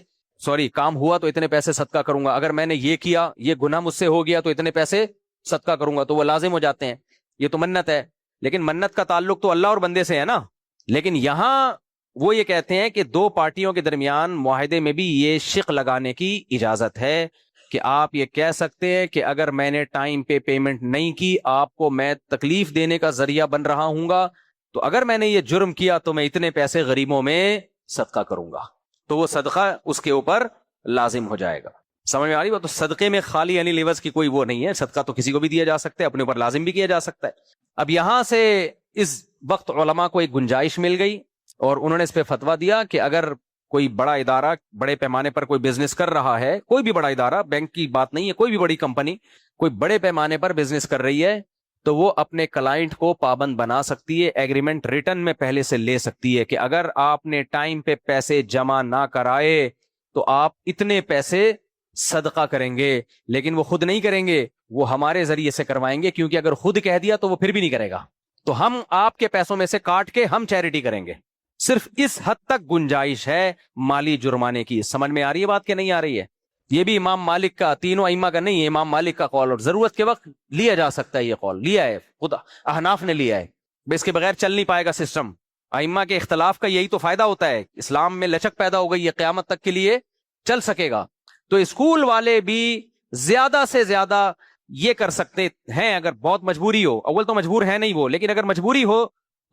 کام ہوا تو اتنے پیسے صدقہ کروں گا. اگر میں نے یہ کیا، یہ گناہ مجھ سے ہو گیا تو اتنے پیسے صدقہ کروں گا. تو وہ لازم ہو جاتے ہیں. یہ تو منت ہے، لیکن منت کا تعلق تو اللہ اور بندے سے ہے نا. لیکن یہاں وہ یہ کہتے ہیں کہ 2 پارٹیوں کے درمیان معاہدے میں بھی یہ شق لگانے کی اجازت ہے کہ آپ یہ کہہ سکتے ہیں کہ اگر میں نے ٹائم پہ پیمنٹ نہیں کی آپ کو میں تکلیف دینے کا ذریعہ بن رہا ہوں گا، تو اگر میں نے یہ جرم کیا تو میں اتنے پیسے غریبوں میں صدقہ کروں گا. تو وہ صدقہ اس کے اوپر لازم ہو جائے گا. سمجھ میں آ رہی بات؟ تو صدقے میں خالی یعنی لیوز کی کوئی وہ نہیں ہے. صدقہ تو کسی کو بھی دیا جا سکتا ہے، اپنے اوپر لازم بھی کیا جا سکتا ہے. اب یہاں سے اس وقت علماء کو ایک گنجائش مل گئی اور انہوں نے اس پہ فتویٰ دیا کہ اگر کوئی بڑا ادارہ بڑے پیمانے پر کوئی بزنس کر رہا ہے، کوئی بھی بڑا ادارہ، بینک کی بات نہیں ہے، کوئی بھی بڑی کمپنی کوئی بڑے پیمانے پر بزنس کر رہی ہے تو وہ اپنے کلائنٹ کو پابند بنا سکتی ہے. ایگریمنٹ ریٹن میں پہلے سے لے سکتی ہے کہ اگر آپ نے ٹائم پہ پیسے جمع نہ کرائے تو آپ اتنے پیسے صدقہ کریں گے. لیکن وہ خود نہیں کریں گے، وہ ہمارے ذریعے سے کروائیں گے، کیونکہ اگر خود کہہ دیا تو وہ پھر بھی نہیں کرے گا. تو ہم آپ کے پیسوں میں سے کاٹ کے ہم چیریٹی کریں گے. صرف اس حد تک گنجائش ہے مالی جرمانے کی. سمجھ میں آ رہی ہے بات کہ نہیں آ رہی ہے؟ یہ بھی امام مالک کا، تینوں ائمہ کا نہیں ہے، امام مالک کا قول، اور ضرورت کے وقت لیا جا سکتا ہے، یہ قول لیا ہے خود احناف نے لیا ہے، اس کے بغیر چل نہیں پائے گا سسٹم۔ ائمہ کے اختلاف کا یہی تو فائدہ ہوتا ہے، اسلام میں لچک پیدا ہو گئی ہے، قیامت تک کے لیے چل سکے گا۔ تو اسکول والے بھی زیادہ سے زیادہ یہ کر سکتے ہیں، اگر بہت مجبوری ہو، اول تو مجبور ہے نہیں وہ، لیکن اگر مجبوری ہو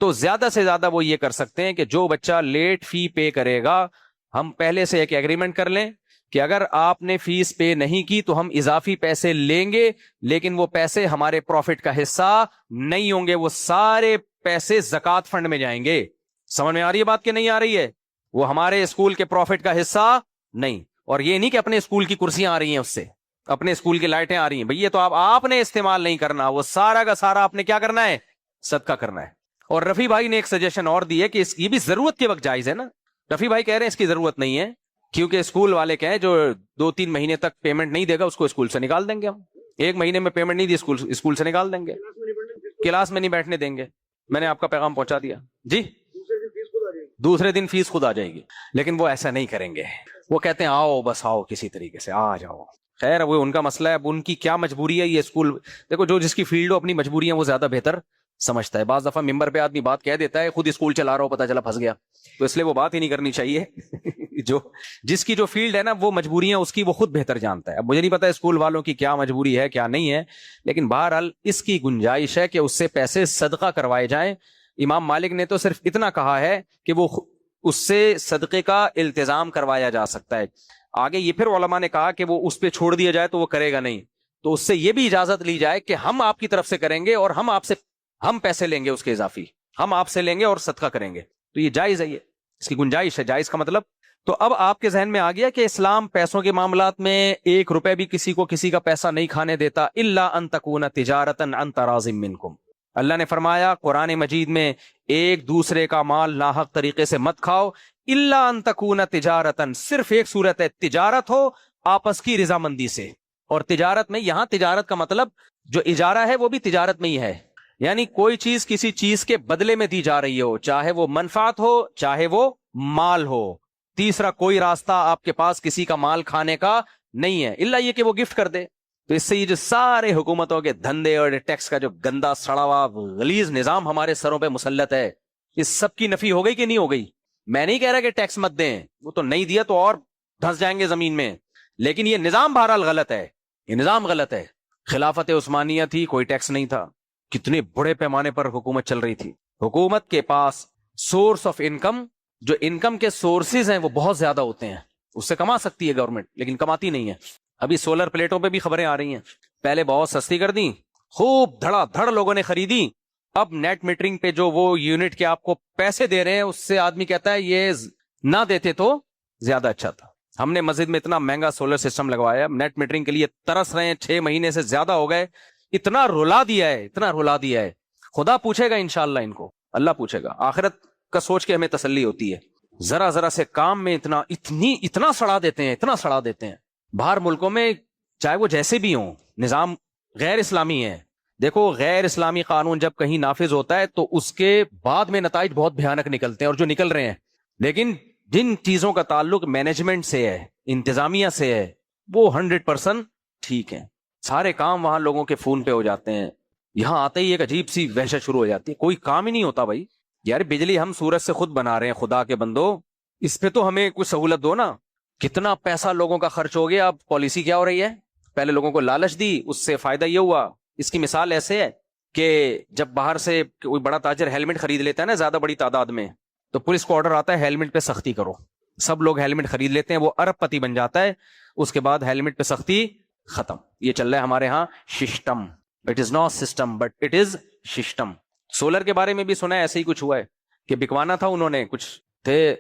تو زیادہ سے زیادہ وہ یہ کر سکتے ہیں کہ جو بچہ لیٹ فی پے کرے گا، ہم پہلے سے ایک ایگریمنٹ کر لیں کہ اگر آپ نے فیس پے نہیں کی تو ہم اضافی پیسے لیں گے، لیکن وہ پیسے ہمارے پروفٹ کا حصہ نہیں ہوں گے، وہ سارے پیسے زکوٰۃ فنڈ میں جائیں گے۔ سمجھ میں آ رہی ہے بات کہ نہیں آ رہی ہے؟ وہ ہمارے اسکول کے پروفٹ کا حصہ نہیں۔ اور یہ نہیں کہ اپنے اسکول کی کرسیاں آ رہی ہیں، اس سے اپنے اسکول کی لائٹیں آ رہی ہیں، بھئی یہ تو آپ نے استعمال نہیں کرنا، وہ سارا کا سارا آپ نے کیا کرنا ہے؟ صدقہ کرنا ہے۔ اور رفیع بھائی نے ایک سجیشن اور دی ہے کہ یہ بھی ضرورت کے وقت جائز ہے نا۔ رفیع بھائی کہہ رہے ہیں اس کی ضرورت نہیں ہے، کیونکہ اسکول والے کہیں جو 2-3 مہینے تک پیمنٹ نہیں دے گا اس کو اسکول سے نکال دیں گے، ہم 1 مہینے میں پیمنٹ نہیں دی اسکول سے نکال دیں گے، کلاس میں نہیں بیٹھنے دیں گے۔ میں نے آپ کا پیغام پہنچا دیا جی، دوسرے دن فیس خود آ جائے گی، لیکن وہ ایسا نہیں کریں گے، وہ کہتے ہیں آؤ بس آؤ، کسی طریقے سے آ جاؤ۔ خیر وہ ان کا مسئلہ ہے، اب ان کی کیا مجبوری ہے، یہ اسکول دیکھو، جو جس کی فیلڈ ہو اپنی مجبوریاں وہ زیادہ بہتر سمجھتا ہے۔ بعض دفعہ ممبر پہ آدمی بات کہہ دیتا ہے، خود اسکول چلا رہا ہو پتہ چلا پھنس گیا، تو اس لیے وہ بات ہی نہیں کرنی چاہیے۔ جو جس کی جو فیلڈ ہے نا، وہ مجبوریاں اس کی وہ خود بہتر جانتا ہے۔ اب مجھے نہیں پتا اسکول والوں کی کیا مجبوری ہے کیا نہیں ہے، لیکن بہرحال اس کی گنجائش ہے کہ اس سے پیسے صدقہ کروائے جائیں۔ امام مالک نے تو صرف اتنا کہا ہے کہ وہ اس سے صدقے کا التزام کروایا جا سکتا ہے۔ آگے یہ پھر علماء نے کہا کہ وہ اس پہ چھوڑ دیا جائے تو وہ کرے گا نہیں، تو اس سے یہ بھی اجازت لی جائے کہ ہم آپ کی طرف سے کریں گے اور ہم پیسے لیں گے، اس کے اضافی ہم آپ سے لیں گے اور صدقہ کریں گے، تو یہ جائز ہے، یہ اس کی گنجائش ہے۔ جائز کا مطلب تو اب آپ کے ذہن میں آ گیا کہ اسلام پیسوں کے معاملات میں 1 روپے بھی کسی کا پیسہ نہیں کھانے دیتا، الا ان تکون تجارتا عن تراض منکم۔ اللہ نے فرمایا قرآن مجید میں ایک دوسرے کا مال ناحق طریقے سے مت کھاؤ، الا ان تکون تجارتا، صرف ایک صورت ہے، تجارت ہو آپس کی رضامندی سے۔ اور تجارت میں یہاں تجارت کا مطلب جو اجارہ ہے وہ بھی تجارت میں ہی ہے، یعنی کوئی چیز کسی چیز کے بدلے میں دی جا رہی ہو، چاہے وہ منفعت ہو چاہے وہ مال ہو۔ تیسرا کوئی راستہ آپ کے پاس کسی کا مال کھانے کا نہیں ہے، الا یہ کہ وہ گفٹ کر دے۔ تو اس سے یہ جو سارے حکومتوں کے دھندے اور ٹیکس کا جو گندا سڑا ہوا غلیظ نظام ہمارے سروں پہ مسلط ہے، اس سب کی نفی ہو گئی کہ نہیں ہو گئی؟ میں نہیں کہہ رہا کہ ٹیکس مت دیں، وہ تو نہیں دیا تو اور دھنس جائیں گے زمین میں، لیکن یہ نظام بہرحال غلط ہے، یہ نظام غلط ہے۔ خلافت عثمانیہ تھی، کوئی ٹیکس نہیں تھا، کتنے بڑے پیمانے پر حکومت چل رہی تھی، حکومت کے پاس سورس آف انکم، جو انکم کے سورسز ہیں وہ بہت زیادہ ہوتے ہیں، اس سے کما سکتی ہے گورنمنٹ لیکن کماتی نہیں ہے۔ ابھی سولر پلیٹوں پہ بھی خبریں آ رہی ہیں، پہلے بہت سستی کر دیں، خوب دھڑا دھڑ لوگوں نے خریدی، اب نیٹ میٹرنگ پہ جو وہ یونٹ کے آپ کو پیسے دے رہے ہیں اس سے آدمی کہتا ہے یہ نہ دیتے تو زیادہ اچھا تھا۔ ہم نے مسجد میں اتنا مہنگا سولر سسٹم لگوایا، نیٹ میٹرنگ کے لیے ترس رہے ہیں، 6 مہینے سے زیادہ ہو گئے، اتنا رلا دیا ہے۔ خدا پوچھے گا انشاءاللہ ان کو، اللہ پوچھے گا، آخرت کا سوچ کے ہمیں تسلی ہوتی ہے۔ ذرا ذرا سے کام میں اتنا سڑا دیتے ہیں۔ باہر ملکوں میں چاہے وہ جیسے بھی ہوں، نظام غیر اسلامی ہے، دیکھو غیر اسلامی قانون جب کہیں نافذ ہوتا ہے تو اس کے بعد میں نتائج بہت بھیانک نکلتے ہیں، اور جو نکل رہے ہیں، لیکن جن چیزوں کا تعلق مینجمنٹ سے ہے، انتظامیہ سے ہے، وہ 100% ٹھیک ہے، سارے کام وہاں لوگوں کے فون پہ ہو جاتے ہیں۔ یہاں آتے ہی ایک عجیب سی وحشت شروع ہو جاتی ہے، کوئی کام ہی نہیں ہوتا بھائی، یار بجلی ہم سورج سے خود بنا رہے ہیں، خدا کے بندو اس پہ تو ہمیں کچھ سہولت دو نا۔ کتنا پیسہ لوگوں کا خرچ ہو گیا، اب پالیسی کیا ہو رہی ہے، پہلے لوگوں کو لالچ دی، اس سے فائدہ یہ ہوا۔ اس کی مثال ایسے ہے کہ جب باہر سے کوئی بڑا تاجر ہیلمٹ خرید لیتا ہے نا زیادہ بڑی تعداد میں، تو پولیس کو آرڈر آتا ہے ہیلمٹ پہ سختی کرو، سب لوگ ہیلمٹ خرید لیتے ہیں، وہ ارب پتی بن جاتا ہے، اس کے بعد ہیلمٹ پہ سختی ختم۔ یہ چل رہا ہے ہمارے ہاں system, it is not system but it is system. Solar کے بارے میں بھی سنا ہے ایسے ہی کچھ ہوا ہے کہ بکوانا تھا، انہوں نے کچھ تھے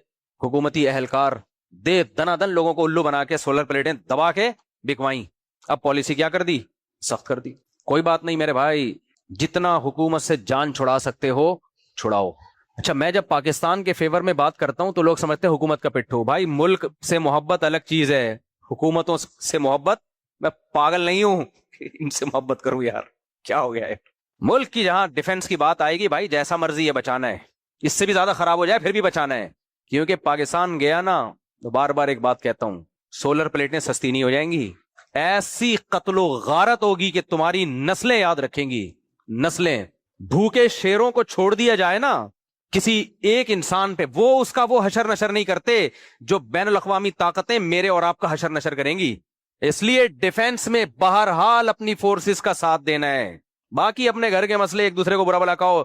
حکومتی اہلکار، دے دنا دن لوگوں کو الو بنا کے سولر پلیٹیں دبا کے بکوائیں، اب پالیسی کیا کر دی، سخت کر دی۔ کوئی بات نہیں میرے بھائی، جتنا حکومت سے جان چھڑا سکتے ہو چھڑاؤ۔ اچھا، میں جب پاکستان کے فیور میں بات کرتا ہوں تو لوگ سمجھتے ہیں حکومت کا پٹھو، بھائی ملک سے محبت الگ چیز ہے، حکومتوں سے محبت، میں پاگل نہیں ہوں کہ ان سے محبت کروں، یار کیا ہو گیا ہے۔ ملک کی جہاں ڈیفنس کی بات آئے گی بھائی جیسا مرضی ہے بچانا ہے، اس سے بھی زیادہ خراب ہو جائے پھر بھی بچانا ہے، کیونکہ پاکستان گیا نا، تو بار بار ایک بات کہتا ہوں، سولر پلیٹیں سستی نہیں ہو جائیں گی. ایسی قتل و غارت ہوگی کہ تمہاری نسلیں یاد رکھیں گی. نسلیں. بھوکے شیروں کو چھوڑ دیا جائے نا کسی ایک انسان پہ, وہ اس کا وہ حشر نشر نہیں کرتے جو بین الاقوامی طاقتیں میرے اور آپ کا حشر نشر کریں گی. اس لیے ڈیفنس میں بہرحال اپنی فورسز کا ساتھ دینا ہے. باقی اپنے گھر کے مسئلے ایک دوسرے کو برا بلا کہو,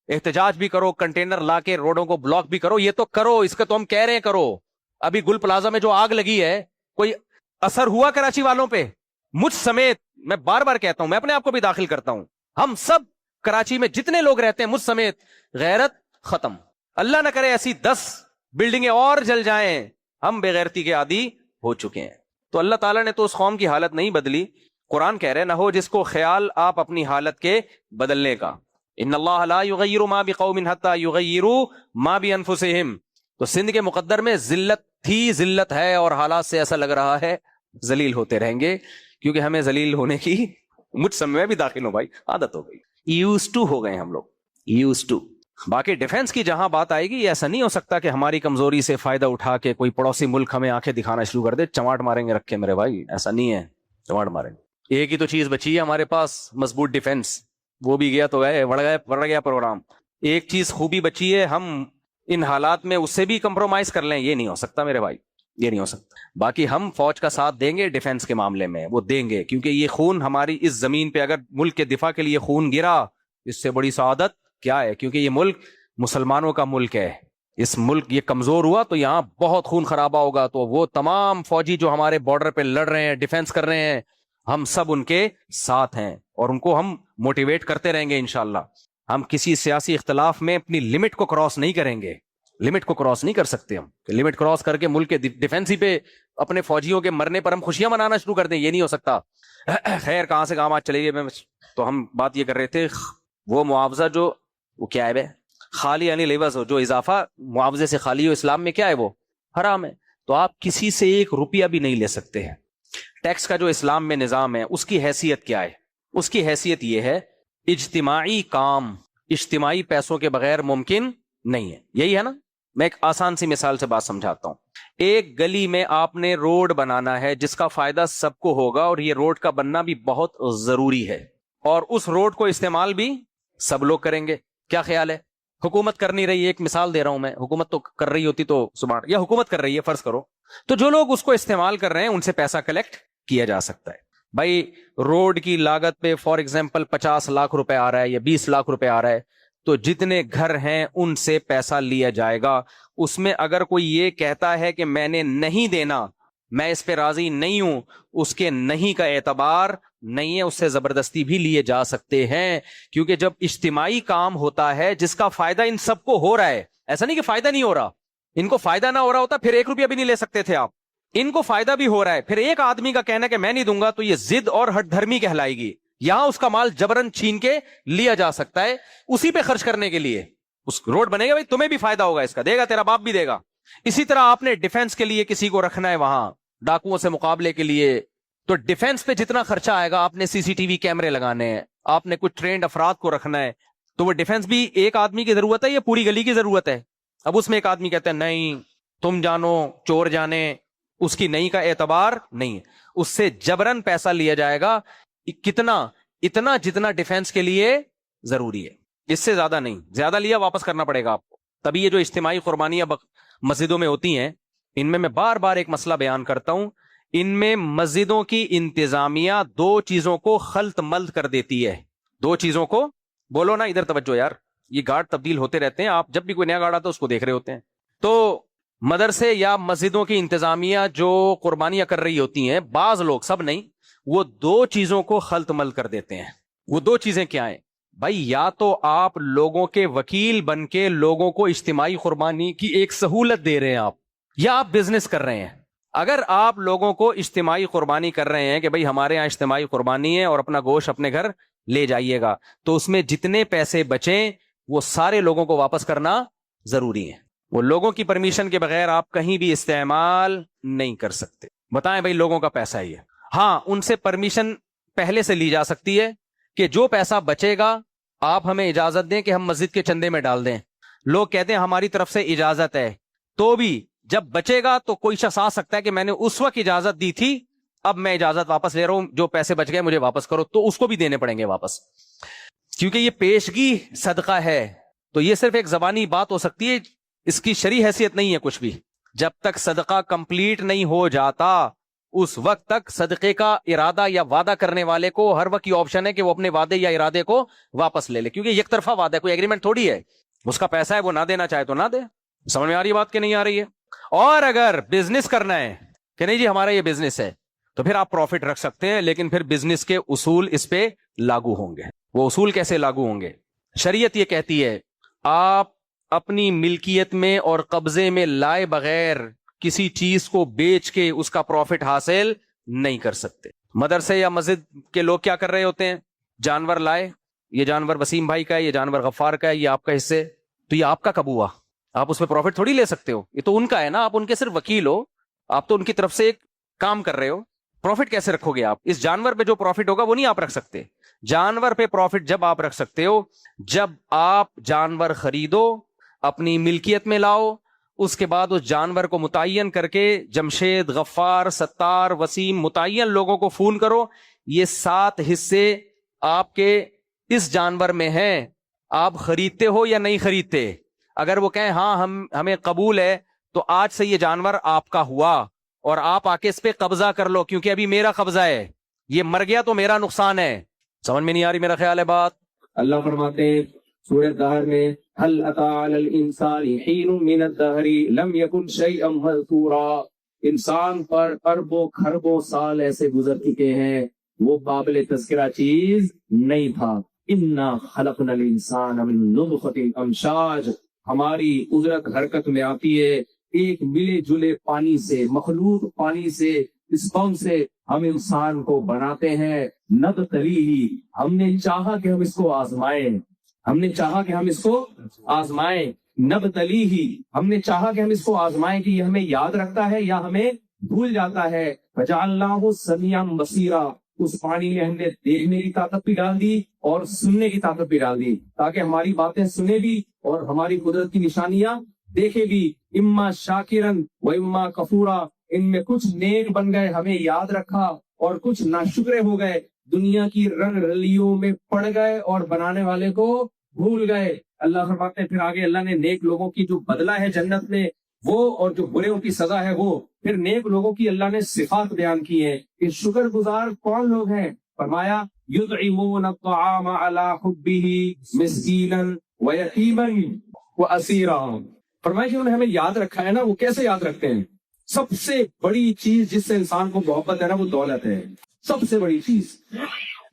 احتجاج بھی کرو, کنٹینر لا کے روڈوں کو بلاک بھی کرو, یہ تو کرو, اس کا تو ہم کہہ رہے ہیں کرو. ابھی گل پلازا میں جو آگ لگی ہے کوئی اثر ہوا کراچی والوں پہ؟ مجھ سمیت, میں بار بار کہتا ہوں, میں اپنے آپ کو بھی داخل کرتا ہوں, ہم سب کراچی میں جتنے لوگ رہتے ہیں مجھ سمیت غیرت ختم. اللہ نہ کرے ایسی 10 بلڈنگیں اور جل جائیں, ہم بے غیرتی کے عادی ہو چکے ہیں. تو اللہ تعالیٰ نے تو اس قوم کی حالت نہیں بدلی. قرآن کہہ رہے نہ ہو جس کو خیال آپ اپنی حالت کے بدلنے کا. ان اللہ لا یغیر ما بقوم حتی یغیروا ما بانفسہم. تو سندھ کے مقدر میں ذلت تھی, ذلت ہے, اور حالات سے ایسا لگ رہا ہے ذلیل ہوتے رہیں گے, کیونکہ ہمیں ذلیل ہونے کی, مجھ سب میں بھی داخل ہوں بھائی, عادت ہو گئی, یوز ٹو ہو گئے ہم لوگ, یوز ٹو. باقی ڈیفنس کی جہاں بات آئے گی, ایسا نہیں ہو سکتا کہ ہماری کمزوری سے فائدہ اٹھا کے کوئی پڑوسی ملک ہمیں آنکھیں دکھانا شروع کر دے, چماٹ ماریں گے رکھ کے میرے بھائی, ایسا نہیں ہے, چماٹ ماریں گے. ایک ہی تو چیز بچی ہے ہمارے پاس, مضبوط ڈیفنس, وہ بھی گیا تو گئے, بڑھ گیا پروگرام. ایک چیز خوبی بچی ہے, ہم ان حالات میں اس سے بھی کمپرومائز کر لیں, یہ نہیں ہو سکتا میرے بھائی, یہ نہیں ہو سکتا. باقی ہم فوج کا ساتھ دیں گے ڈیفنس کے معاملے میں, وہ دیں گے, کیونکہ یہ خون ہماری اس زمین پہ اگر ملک کے دفاع کے لیے خون گرا, اس سے بڑی سعادت کیا ہے, کیونکہ یہ ملک مسلمانوں کا ملک ہے. اس ملک یہ کمزور ہوا تو یہاں بہت خون خرابہ ہوگا. تو وہ تمام فوجی جو ہمارے بارڈر پہ لڑ رہے ہیں, ڈیفنس کر رہے ہیں, ہم سب ان کے ساتھ ہیں, اور ان کو ہم موٹیویٹ کرتے رہیں گے انشاءاللہ. ہم کسی سیاسی اختلاف میں اپنی لمٹ کو کراس نہیں کریں گے, لمٹ کو کراس نہیں کر سکتے ہم. لمٹ کراس کر کے ملک کے ڈیفنس ہی پہ اپنے فوجیوں کے مرنے پر ہم خوشیاں منانا شروع کر دیں, یہ نہیں ہو سکتا. خیر کہاں سے کہاں آج چلے گئے. تو ہم بات یہ کر رہے تھے, وہ معاوضہ جو وہ کیا ہے بے خالی یعنی لیوز ہو, جو اضافہ معاوضے سے خالی ہو, اسلام میں کیا ہے, وہ حرام ہے. تو آپ کسی سے 1 روپیہ بھی نہیں لے سکتے ہیں. ٹیکس کا جو اسلام میں نظام ہے اس کی حیثیت کیا ہے؟ اس کی حیثیت یہ ہے, اجتماعی کام اجتماعی پیسوں کے بغیر ممکن نہیں ہے. یہی ہے نا. میں ایک آسان سی مثال سے بات سمجھاتا ہوں. ایک گلی میں آپ نے روڈ بنانا ہے جس کا فائدہ سب کو ہوگا, اور یہ روڈ کا بننا بھی بہت ضروری ہے, اور اس روڈ کو استعمال بھی سب لوگ کریں گے. کیا خیال ہے؟ حکومت کر نہیں رہی, ایک مثال دے رہا ہوں میں, حکومت تو کر رہی ہوتی تو سبحان, یا حکومت کر رہی ہے فرض کرو, تو جو لوگ اس کو استعمال کر رہے ہیں ان سے پیسہ کلیکٹ کیا جا سکتا ہے. بھائی روڈ کی لاگت پہ فار ایگزامپل 50 لاکھ روپے آ رہا ہے یا 20 لاکھ روپے آ رہا ہے, تو جتنے گھر ہیں ان سے پیسہ لیا جائے گا. اس میں اگر کوئی یہ کہتا ہے کہ میں نے نہیں دینا, میں اس پہ راضی نہیں ہوں, اس کے نہیں کا اعتبار نہیں ہے, اس سے زبردستی بھی لیے جا سکتے ہیں. کیونکہ جب اجتماعی کام ہوتا ہے جس کا فائدہ ان سب کو ہو رہا ہے, ایسا نہیں کہ فائدہ نہیں ہو رہا, ان کو فائدہ نہ ہو رہا ہوتا پھر 1 روپیہ بھی نہیں لے سکتے تھے آپ. ان کو فائدہ بھی ہو رہا ہے, پھر ایک آدمی کا کہنا کہ میں نہیں دوں گا تو یہ ضد اور ہٹ دھرمی کہلائے گی. یہاں اس کا مال جبرن چھین کے لیا جا سکتا ہے اسی پہ خرچ کرنے کے لیے. اس روڈ بنے گا بھائی, تمہیں بھی فائدہ ہوگا, اس کا دے گا تیرا باپ بھی دے گا. اسی طرح آپ نے ڈیفنس کے لیے کسی کو رکھنا ہے وہاں ڈاکوؤں سے مقابلے کے لیے, تو ڈیفنس پہ جتنا خرچہ آئے گا, آپ نے CCTV کیمرے لگانے ہیں, آپ نے کچھ ٹرینڈ افراد کو رکھنا ہے, تو وہ ڈیفنس بھی ایک آدمی کی ضرورت ہے یا پوری گلی کی ضرورت ہے؟ اب اس میں ایک آدمی کہتا ہے نہیں تم جانو چور جانے, اس کی نہیں کا اعتبار نہیں ہے, اس سے جبرن پیسہ لیا جائے گا. کتنا؟ اتنا جتنا ڈیفنس کے لیے ضروری ہے, اس سے زیادہ نہیں. زیادہ لیا واپس کرنا پڑے گا آپ کو. تبھی یہ جو اجتماعی قربانیاں مسجدوں میں ہوتی ہیں, ان میں بار بار ایک مسئلہ بیان کرتا ہوں, ان میں مسجدوں کی انتظامیہ 2 چیزوں کو خلط ملط کر دیتی ہے. 2 چیزوں کو, بولو نا ادھر توجہ یار, یہ گارڈ تبدیل ہوتے رہتے ہیں, آپ جب بھی کوئی نیا گارڈ آتا ہے اس کو دیکھ رہے ہوتے ہیں. تو مدرسے یا مسجدوں کی انتظامیہ جو قربانیاں کر رہی ہوتی ہیں, بعض لوگ, سب نہیں, وہ 2 چیزوں کو خلط ملط کر دیتے ہیں. وہ 2 چیزیں کیا ہیں بھائی؟ یا تو آپ لوگوں کے وکیل بن کے لوگوں کو اجتماعی قربانی کی ایک سہولت دے رہے ہیں آپ, یا آپ بزنس کر رہے ہیں. اگر آپ لوگوں کو اجتماعی قربانی کر رہے ہیں کہ بھئی ہمارے ہاں اجتماعی قربانی ہے اور اپنا گوشت اپنے گھر لے جائیے گا, تو اس میں جتنے پیسے بچیں وہ سارے لوگوں کو واپس کرنا ضروری ہے. وہ لوگوں کی پرمیشن کے بغیر آپ کہیں بھی استعمال نہیں کر سکتے. بتائیں بھئی لوگوں کا پیسہ ہی ہے. ہاں ان سے پرمیشن پہلے سے لی جا سکتی ہے کہ جو پیسہ بچے گا آپ ہمیں اجازت دیں کہ ہم مسجد کے چندے میں ڈال دیں. لوگ کہتے ہیں ہماری طرف سے اجازت ہے, تو بھی جب بچے گا تو کوئی شخص آ سکتا ہے کہ میں نے اس وقت اجازت دی تھی، اب میں اجازت واپس لے رہا ہوں، جو پیسے بچ گئے مجھے واپس کرو، تو اس کو بھی دینے پڑیں گے واپس، کیونکہ یہ پیشگی صدقہ ہے۔ تو یہ صرف ایک زبانی بات ہو سکتی ہے، اس کی شرعی حیثیت نہیں ہے کچھ بھی۔ جب تک صدقہ کمپلیٹ نہیں ہو جاتا اس وقت تک صدقے کا ارادہ یا وعدہ کرنے والے کو ہر وقت یہ آپشن ہے کہ وہ اپنے وعدے یا ارادے کو واپس لے لے، کیونکہ یک طرفہ وعدہ ہے، کوئی ایگریمنٹ تھوڑی ہے، اس کا پیسہ ہے، وہ نہ دینا چاہے تو نہ دے۔ سمجھ میں آ رہی ہے بات کہ نہیں آ رہی ہے؟ اور اگر بزنس کرنا ہے کہ نہیں جی ہمارا یہ بزنس ہے، تو پھر آپ پروفٹ رکھ سکتے ہیں، لیکن پھر بزنس کے اصول اس پہ لاگو ہوں گے۔ وہ اصول کیسے لاگو ہوں گے؟ شریعت یہ کہتی ہے آپ اپنی ملکیت میں اور قبضے میں لائے بغیر کسی چیز کو بیچ کے اس کا پروفٹ حاصل نہیں کر سکتے۔ مدرسے یا مسجد کے لوگ کیا کر رہے ہوتے ہیں؟ جانور لائے، یہ جانور وسیم بھائی کا ہے، یہ جانور غفار کا ہے، یہ آپ کا حصے، تو یہ آپ کا کب ہوا؟ آپ اس میں پروفٹ تھوڑی لے سکتے ہو، یہ تو ان کا ہے نا، آپ ان کے صرف وکیل ہو، آپ تو ان کی طرف سے ایک کام کر رہے ہو، پروفٹ کیسے رکھو گے آپ؟ اس جانور پہ جو پروفٹ ہوگا وہ نہیں آپ رکھ سکتے۔ جانور پہ پروفٹ جب آپ رکھ سکتے ہو جب آپ جانور خریدو، اپنی ملکیت میں لاؤ، اس کے بعد اس جانور کو متعین کر کے جمشید، غفار، ستار، وسیم، متعین لوگوں کو فون کرو، یہ 7 حصے آپ کے اس جانور میں ہیں، آپ خریدتے ہو یا نہیں خریدتے؟ اگر وہ کہیں ہاں ہمیں قبول ہے، تو آج سے یہ جانور آپ کا ہوا، اور آپ آ کے اس پہ قبضہ کر لو، کیونکہ ابھی میرا قبضہ ہے، یہ مر گیا تو میرا نقصان ہے۔ سمجھ میں نہیں آ رہی میرا خیال ہے بات؟ اللہ فرماتے ہیں سورہ دہر میں هل اتى على الانسان حين من الدهر لم يكن شيئا مذكورا، انسان پر اربوں خربوں سال ایسے گزر چکے ہیں وہ قابل تذکرہ چیز نہیں تھا۔ انا خلقنا الانسان من نطفة امشاج، ہماری قدرت حرکت میں آتی ہے ایک ملے جلے پانی سے، مخلوط پانی سے، اسپم سے ہم انسان کو بناتے ہیں۔ نبتلیہ، ہم نے چاہا کہ ہم اس کو آزمائیں، ہم نے چاہا کہ ہم اس کو آزمائیں۔ نبتلیہ، ہم نے چاہا کہ ہم اس کو آزمائیں کہ یہ ہمیں یاد رکھتا ہے یا ہمیں بھول جاتا ہے۔ فجعلناہ سمیعا بصیرا، اس پانی میں ہم نے دیکھنے کی طاقت بھی ڈال دی اور سننے کی طاقت بھی ڈال دی، تاکہ ہماری باتیں سنے بھی اور ہماری قدرت کی نشانیاں دیکھے بھی۔ اما شاکرن و اما کفورا، ان میں کچھ نیک بن گئے، ہمیں یاد رکھا، اور کچھ ناشکرے ہو گئے، دنیا کی رنگ رلیوں میں پڑ گئے اور بنانے والے کو بھول گئے۔ اللہ فرماتے ہیں پھر آگے اللہ نے نیک لوگوں کی جو بدلہ ہے جنت میں وہ، اور جو برےوں کی سزا ہے وہ، پھر نیک لوگوں کی اللہ نے صفات بیان کی ہے کہ شکر گزار کون لوگ ہیں۔ فرمایا یطعمون الطعام علی حبہ مسکینا ویتیما واسیرا، فرمایا کہ انہوں نے ہمیں یاد رکھا ہے نا، وہ کیسے یاد رکھتے ہیں؟ سب سے بڑی چیز جس سے انسان کو محبت ہے نا وہ دولت ہے۔ سب سے بڑی چیز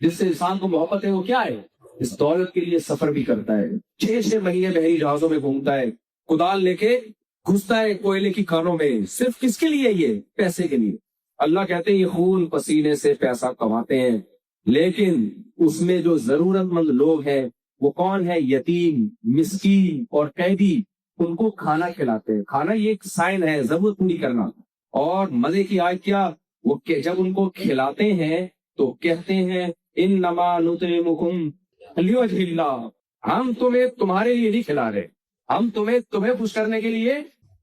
جس سے انسان کو محبت ہے وہ کیا ہے؟ اس دولت کے لیے سفر بھی کرتا ہے، 6 مہینے بحری جہازوں میں گھومتا ہے، کدال لے کے گھستا ہے کوئلے کی کانوں میں، صرف کس کے لیے؟ یہ پیسے کے لیے۔ اللہ کہتے ہیں یہ خون پسینے سے پیسہ کماتے ہیں، لیکن اس میں جو ضرورت مند لوگ ہیں وہ کون ہے؟ یتیم، مسکین اور قیدی، ان کو کھانا کھلاتے ہیں۔ کھانا یہ ایک سائن ہے، ضرورت پوری کرنا۔ اور مزے کی آیت کیا، وہ جب ان کو کھلاتے ہیں تو کہتے ہیں انما نطعمکم لوجہ اللہ، ہم تمہیں تمہارے لیے نہیں کھلا رہے، ہم تمہیں خوش کرنے کے لیے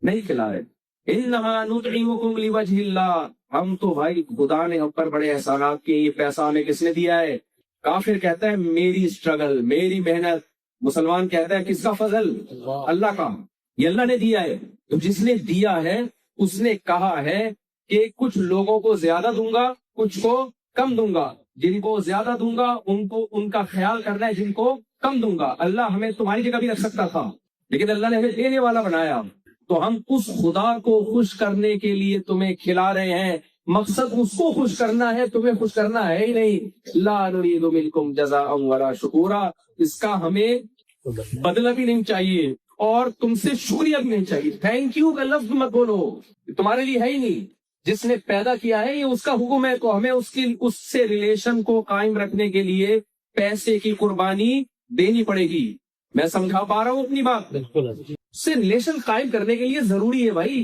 نہیں کھلا رہے۔ انما نطعمکم لوجہ اللہ، ہم تو بھائی خدا نے ہم پر بڑے احسانات کیے، یہ پیسہ ہمیں کس نے دیا ہے؟ کافر کہتا ہے میری اسٹرگل، میری محنت، مسلمان کہتا ہے کس کا فضل؟ اللہ کا، یہ اللہ نے دیا ہے۔ تو جس نے دیا ہے اس نے کہا ہے کہ کچھ لوگوں کو زیادہ دوں گا، کچھ کو کم دوں گا، جن کو زیادہ دوں گا ان کو ان کا خیال کرنا ہے، جن کو کم دوں گا۔ اللہ ہمیں تمہاری جگہ بھی رکھ سکتا تھا، لیکن اللہ نے ہمیں دینے والا بنایا، تو ہم اس خدا کو خوش کرنے کے لیے تمہیں کھلا رہے ہیں۔ مقصد اس کو خوش کرنا ہے، تمہیں خوش کرنا ہے ہی نہیں۔ لا نريد منکم جزاء ولا شکورا، اس کا ہمیں بدلہ بھی نہیں چاہیے اور تم سے شکریہ بھی نہیں چاہیے۔ تھینک یو کا لفظ مت بولو، تمہارے لیے ہے ہی نہیں۔ جس نے پیدا کیا ہے یہ اس کا حکم ہے، تو ہمیں اس سے ریلیشن کو قائم رکھنے کے لیے پیسے کی قربانی دینی پڑے گی۔ میں سمجھا پا رہا ہوں اپنی بات؟ اس سے ریلیشن قائم کرنے کے لیے ضروری ہے بھائی،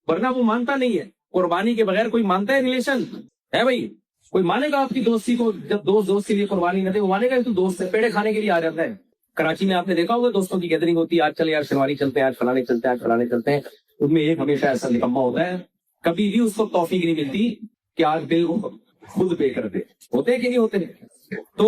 ورنہ وہ مانتا نہیں ہے۔ قربانی کے بغیر کوئی مانتا ہے ریلیشن ہے بھائی؟ کوئی مانے گا آپ کی دوستی کو؟ جب دوست کے لیے قربانی نہ دے، وہ مانے گا تو دوست ہے، پیڑے کھانے کے لیے آ جاتا ہے۔ کراچی میں آپ نے دیکھا ہوگا دوستوں کی گیدرنگ ہوتی ہے، آج چلے یار شنواری چلتے ہیں، آج فلانے چلتے ہیں، آج فلانے چلتے ہیں، ان میں ایک ہمیشہ ایسا نکما ہوتا ہے کبھی بھی اس کو توفیق نہیں ملتی کہ آج بل خود پے کر دے. ہوتے کہ نہیں ہوتے؟ تو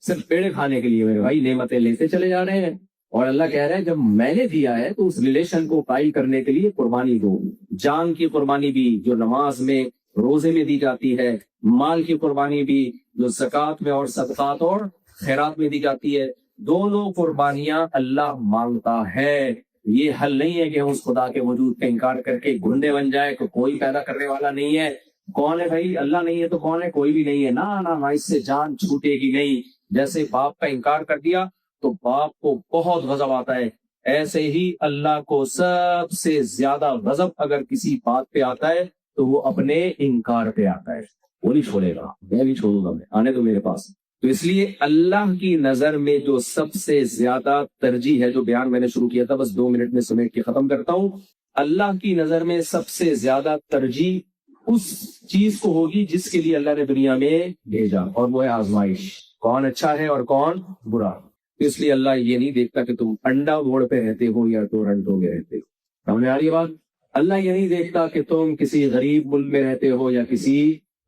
صرف پیڑے کھانے کے لیے میرے بھائی نعمتیں لیتے چلے جا رہے ہیں. اور اللہ کہہ رہا ہے جب میں نے دیا ہے تو اس ریلیشن کو قائم کرنے کے لیے قربانی دو. جان کی قربانی بھی جو نماز میں روزے میں دی جاتی ہے, مال کی قربانی بھی جو زکوٰۃ میں اور صدقات اور خیرات میں دی جاتی ہے, دونوں قربانیاں اللہ مانگتا ہے. یہ حل نہیں ہے کہ ہم اس خدا کے وجود کا انکار کر کے گھنڈے بن جائے کہ کوئی پیدا کرنے والا نہیں ہے. کون ہے بھائی؟ اللہ نہیں ہے تو کون ہے؟ کوئی بھی نہیں ہے. نہ اس سے جان چھوٹے گی نہیں. جیسے باپ کا انکار کر دیا تو باپ کو بہت غضب آتا ہے, ایسے ہی اللہ کو سب سے زیادہ غضب اگر کسی بات پہ آتا ہے تو وہ اپنے انکار پہ آتا ہے. وہ نہیں چھوڑے گا, میں بھی چھوڑوں گا, میں آنے دو میرے پاس. تو اس لیے اللہ کی نظر میں جو سب سے زیادہ ترجیح ہے, جو بیان میں نے شروع کیا تھا بس 2 منٹ میں سمیٹ کے ختم کرتا ہوں, اللہ کی نظر میں سب سے زیادہ ترجیح اس چیز کو ہوگی جس کے لیے اللہ نے دنیا میں بھیجا, اور وہ ہے آزمائش. کون اچھا ہے اور کون برا. اس لیے اللہ یہ نہیں دیکھتا کہ تم انڈا بوڑ پہ رہتے ہو یا ٹورنٹو میں رہتے ہو. سمجھ آ رہی ہے بات؟ اللہ یہ نہیں دیکھتا کہ تم کسی غریب ملک میں رہتے ہو یا کسی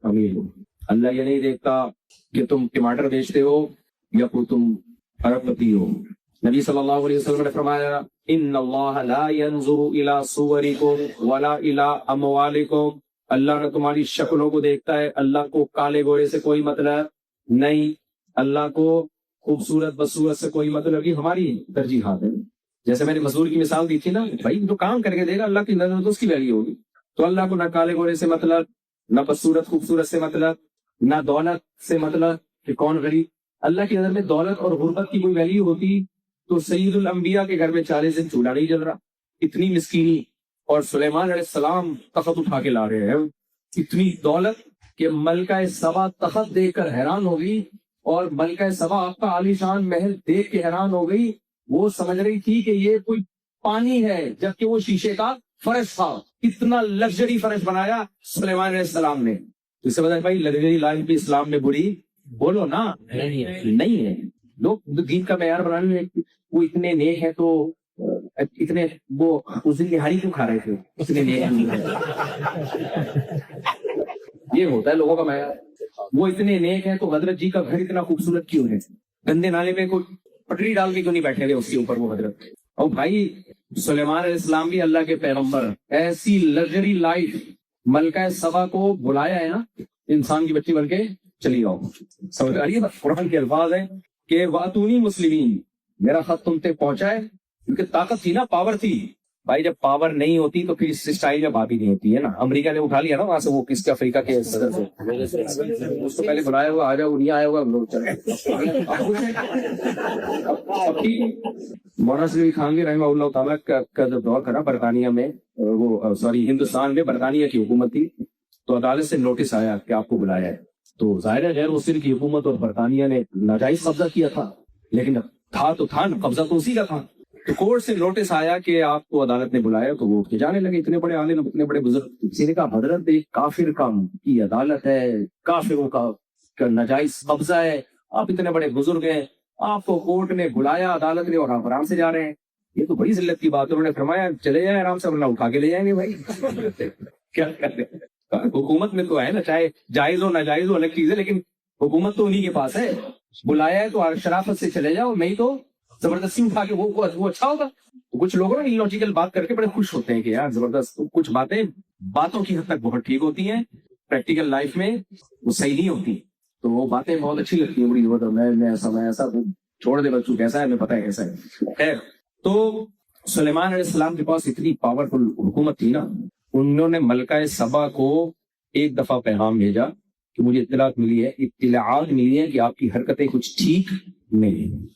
امیر ہو. اللہ یہ نہیں دیکھتا کہ تم ٹماٹر بیچتے ہو یا پھر تم ارب پتی ہو. نبی صلی اللہ علیہ وسلم نے فرمایا ان اللہ لا ينظر الى صورکم ولا الى اموالکم. اللہ نے تمہاری شکلوں کو دیکھتا ہے, اللہ کو کالے گورے سے کوئی مطلب نہیں, اللہ کو خوبصورت بدصورت سے کوئی مطلب نہیں. ہماری ترجیحات ہیں. جیسے میں نے مزدور کی مثال دی تھی نا, بھائی جو کام کر کے دے گا اللہ کی نظر میں تو اس کی ویلیو ہوگی. تو اللہ کو نہ کالے گورے سے مطلب, نہ بدصورت خوبصورت سے مطلب, نہ دولت سے مطلب کہ کون غریب. اللہ کی نظر میں دولت اور غربت کی کوئی ویلیو ہوتی تو سید الانبیاء کے گھر میں 40 دن چولہا نہیں جل رہا. اتنی مسکینی. اور سلیمان علیہ السلام تخت اٹھا کے لا رہے ہیں, اتنی دولت کہ ملکہ سبا تخت دیکھ کر حیران ہوگی, اور ملکہ سبا آپ کا عالی شان محل دیکھ کے حیران ہو گئی. وہ سمجھ رہی تھی کہ یہ کوئی پانی ہے جبکہ وہ شیشے کا فرش تھا. اتنا لگژری فرش بنایا سلیمان علیہ السلام نے. اس سے بتائیں بھائی لگژری لائف بھی اسلام میں بری بولو نا نہیں ہے. لوگ دین کا معیار بنانے میں وہ اتنے نیک ہیں تو اتنے وہ اس دن نہاری کیوں کھا رہے تھے, اتنے نیک یہ ہوتا ہے لوگوں کا معیار. وہ اتنے نیک ہیں تو حضرت جی کا گھر اتنا خوبصورت کیوں ہے؟ گندے نالے میں کوئی پٹری ڈال کے کیوں نہیں بیٹھے ہوئے اس کے اوپر وہ حضرت؟ اور بھائی سلیمان علیہ السلام بھی اللہ کے پیغمبر, ایسی لگژری لائف. ملکہ سبا کو بلایا ہے نا انسان کی بچی بن کے چلی آؤ. سمجھ آ رہی ہے؟ قرآن کے الفاظ ہیں کہ واتونی مسلمین, میرا خط تم تک پہنچا ہے. کیونکہ طاقت تھی نا, پاور تھی. بھائی جب پاور نہیں ہوتی تو پھر اس اسٹائل میں بات ہی نہیں ہوتی ہے نا. امریکہ نے اٹھا لیا نا وہاں سے, وہ کس کے افریقہ کے صدر سے, اس کو پہلے بلایا ہوا, آ جاؤ, نہیں آیا ہوا لوگ چلے. مولانا سلی خانگی رحمہ اللہ تعالیٰ کا جب دور کرا برطانیہ میں, وہ سوری ہندوستان میں برطانیہ کی حکومت تھی, تو عدالت سے نوٹس آیا کہ آپ کو بلایا ہے. تو ظاہر ہے غیر مسلم کی حکومت اور برطانیہ نے ناجائز قبضہ کیا تھا, لیکن تھا تو تھا نا, قبضہ تو اسی کا تھا. تو کورٹ سے نوٹس آیا کہ آپ کو عدالت نے بلایا, تو وہ اٹھ کے جانے لگے. اتنے بڑے عالم, اتنے بڑے بزرگ. کسی نے کہا حضرت ایک کافر کی عدالت ہے, کافروں کا ناجائز قبضہ ہے, آپ اتنے بڑے بزرگ ہیں, آپ کو کورٹ نے بلایا, عدالت نے, اور آپ آرام سے جا رہے ہیں. یہ تو بڑی ذلت کی بات ہے. انہوں نے فرمایا چلے جائیں آرام سے, ورنہ اٹھا کے لے جائیں گے. بھائی کیا کرتے, حکومت میں تو ہے نا, چاہے جائز ہو ناجائز ہو الگ چیز ہے, لیکن حکومت تو انہی کے پاس ہے. بلایا ہے تو شرافت سے چلے جاؤ, نہیں تو زبردستی اٹھا کے وہ اچھا ہوگا. کچھ لوگ نا انلوجیکل بات کر کے بڑے خوش ہوتے ہیں کہ یار زبردست. کچھ باتوں کی حد تک بہت ٹھیک ہوتی ہیں, پریکٹیکل لائف میں وہ صحیح نہیں ہوتی. تو وہ باتیں بہت اچھی لگتی ہیں, بڑی میں ایسا چھوڑ دے بچوں, کیسا ہے ہمیں پتا ہے کیسا ہے. خیر, تو سلیمان علیہ السلام کے پاس اتنی پاورفل حکومت تھی نا, انہوں نے ملکہ سبا کو ایک دفعہ پیغام بھیجا کہ مجھے اطلاعات ملی ہے کہ آپ کی حرکتیں کچھ ٹھیک نہیں,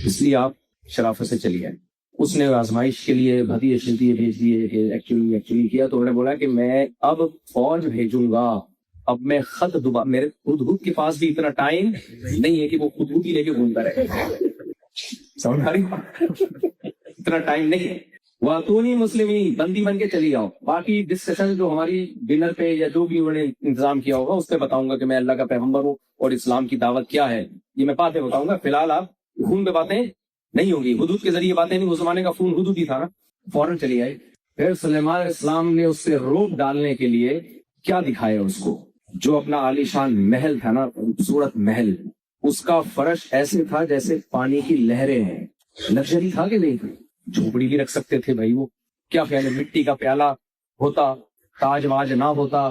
اس لیے آپ شرافت سے چلی آئے. اس نے آزمائش کے لیے بھتی اشنتی بھیج دیے کہ ایکچولی کیا. تو انہوں نے بولا کہ میں اب فوج بھیجوں گا, اب میں خط دوبارہ, میرے خود کے پاس بھی اتنا ٹائم نہیں ہے کہ وہ خود ہی لے کے گھومتا رہے. سمجھ آ رہی, اتنا ٹائم نہیں ہے. واتونی مسلمین, بندی بن کے چلی آؤ. باقی ڈسکشن جو ہماری ڈنر پہ یا جو بھی انہوں نے انتظام کیا ہوگا اس پہ بتاؤں گا کہ میں اللہ کا پیغمبر ہوں اور اسلام کی دعوت کیا ہے, یہ میں باتیں بتاؤں گا. فی الحال آپ خون پہ باتیں نہیں ہوگی, حدود کے ذریعے باتیں نہیں. اس زمانے کا خون حدود ہی تھا نا, فوراً چلی آئے. پھر سلیمان علیہ السلام نے اس سے روک ڈالنے کے لیے کیا دکھایا اس کو؟ جو اپنا عالیشان محل تھا نا، خوبصورت محل، اس کا فرش ایسے تھا جیسے پانی کی لہریں ہیں. لگژری تھا کہ نہیں؟ جھوپڑی بھی رکھ سکتے تھے بھائی. وہ کیا خیال ہے، مٹی کا پیالہ ہوتا، تاج واج نہ ہوتا،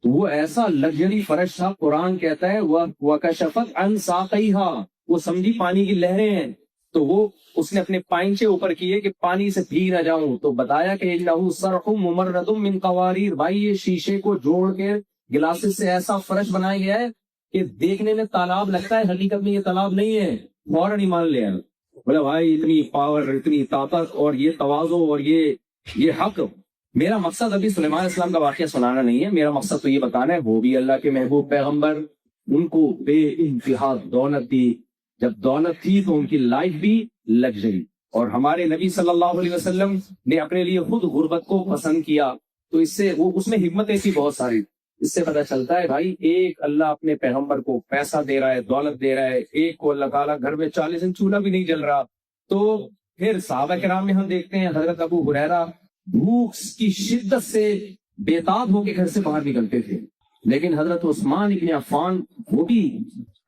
تو وہ ایسا لگژری فرش تھا. قرآن کہتا ہے وَكَشَفَتْ عَنْ سَاقَيْهَا، وہ سمجھی پانی کی لہریں ہیں، تو وہ اس نے اپنے پائنچے اوپر کیے کہ پانی سے بھیگ نہ جاؤں. تو بتایا کہ انہو صرح ممرد من قواریر، بھائی یہ شیشے کو جوڑ کے گلاسز سے ایسا فرش بنایا گیا ہے کہ دیکھنے میں تالاب لگتا ہے، حقیقت میں یہ تالاب نہیں ہے. فوراً ایمان لے آیا، بولا بھائی اتنی پاور، اتنی طاقت، اور یہ تواضع، اور یہ حق. میرا مقصد ابھی سلیمان علیہ السلام کا واقعہ سنانا نہیں ہے، میرا مقصد تو یہ بتانا ہے وہ بھی اللہ کے محبوب پیغمبر، ان کو بے انتہا دولت دی. جب دولت تھی تو ان کی لائف بھی لگژری. اور ہمارے نبی صلی اللہ علیہ وسلم نے اپنے لیے خود غربت کو پسند کیا، تو اس سے اس میں حکمتیں تھی بہت ساری. اس سے پتہ چلتا ہے بھائی، ایک اللہ اپنے پیغمبر کو پیسہ دے رہا ہے، دولت دے رہا ہے، ایک کو اللہ تعالیٰ گھر میں 40 دن چولہا بھی نہیں جل رہا. تو پھر صحابہ کرام میں ہم دیکھتے ہیں حضرت ابو ہریرہ بھوک کی شدت سے بےتاب ہو کے گھر سے باہر نکلتے تھے، لیکن حضرت عثمان ابن عفان وہ بھی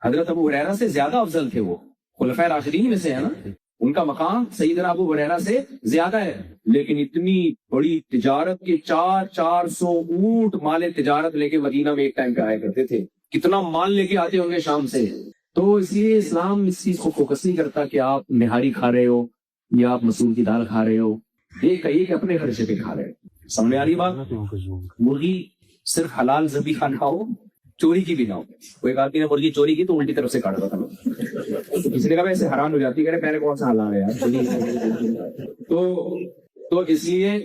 حضرت ابو ہریرہ سے زیادہ افضل تھے. وہ خلفائے راشدین میں سے ہے نا، ان کا مقام سیدنا ابو ہریرہ سے زیادہ ہے، لیکن اتنی بڑی تجارت کے 400 اونٹ مال تجارت لے کے مدینہ میں ایک ٹائم پہ آیا کرتے تھے. کتنا مال لے کے آتے ہوں گے شام سے. تو اس لیے اسلام اس چیز کو فوکس نہیں کرتا کہ آپ نہاری کھا رہے ہو یا آپ مسور کی دال کھا رہے ہو، یہ کہیے کہ اپنے خرچے پہ کھا رہے ہیں. سمجھ آ رہی بات؟ مرغی صرف حلال ذبیحہ نہ ہو، چوری کی بھی نہ ہو. کوئی ایک آدمی نے مرغی چوری کی تو الٹی طرف سے کاٹ دیتا تھا، کسی نے کہا ایسے حرام ہو جاتی ہے، پہلے کون سا حلال ہے یار. تو اس لیے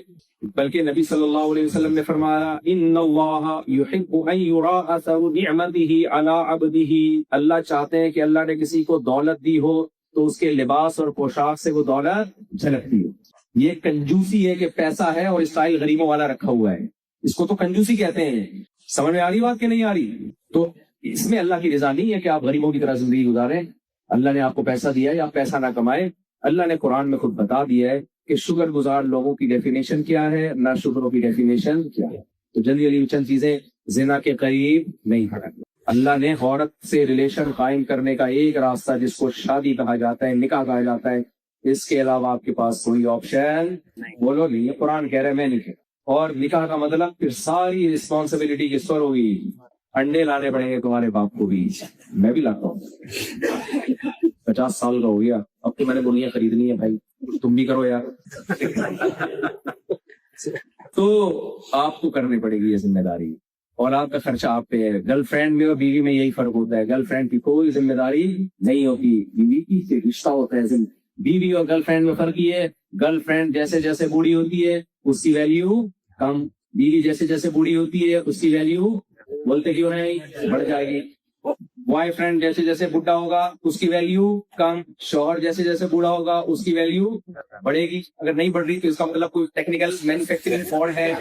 بلکہ نبی صلی اللہ علیہ وسلم نے فرمایا ان اللہ یحب ان یرا اثر نعمته علی عبده، اللہ چاہتے ہیں کہ اللہ نے کسی کو دولت دی ہو تو اس کے لباس اور پوشاک سے وہ دولت جھلکتی ہو. یہ کنجوسی ہے کہ پیسہ ہے اور اسٹائل غریبوں والا رکھا ہوا ہے، اس کو تو کنجوسی کہتے ہیں. سمجھ میں آ رہی بات کہ نہیں آ رہی؟ تو اس میں اللہ کی رضا نہیں ہے کہ آپ غریبوں کی طرح زندگی گزاریں. اللہ نے آپ کو پیسہ دیا ہے، آپ پیسہ نہ کمائیں. اللہ نے قرآن میں خود بتا دیا ہے کہ شکر گزار لوگوں کی ڈیفینیشن کیا ہے، نہ شکروں کی ڈیفینیشن کیا ہے. تو جلدی جلدی چند چیزیں، زنا کے قریب نہیں ہٹنا. اللہ نے عورت سے ریلیشن قائم کرنے کا ایک راستہ جس کو شادی کہا جاتا ہے، نکاح کہا جاتا ہے، اس کے علاوہ آپ کے پاس کوئی آپشن بولو نہیں ہے. قرآن کہہ رہے میں نہیں کہہ. اور نکاح کا مطلب پھر ساری رسپانسبلٹی کس پر ہوگی؟ انڈے لانے پڑیں گے تمہارے باپ کو بھی، میں بھی لاتا ہوں. 50 سال کا ہو گیا، اب تو میں نے مرغیاں خریدنی ہے بھائی، تم بھی کرو یار. تو آپ کو کرنی پڑے گی یہ ذمہ داری، اور آپ کا خرچہ آپ پہ ہے. گرل فرینڈ میں اور بیوی میں یہی فرق ہوتا ہے، گرل فرینڈ کی کوئی ذمہ داری نہیں ہوتی، بیوی کی رشتہ ہوتا ہے. بیوی اور گرل فرینڈ میں فرق یہ ہے، گرل فرینڈ جیسے جیسے بوڑھی ہوتی ہے اس کی ویلیو کم، بیوی جیسے جیسے بوڑھی ہوتی ہے اس کی ویلیو بولتے کیوں نہیں بڑھ جائے گی. بوائے فرینڈ جیسے جیسے بڈھا ہوگا اس کی ویلیو کم، شوہر جیسے جیسے بوڑھا ہوگا اس کی ویلیو بڑھے گی. اگر نہیں بڑھ رہی تو اس کا مطلب کوئی ٹیکنیکل مینوفیکچرنگ فالٹ ہے.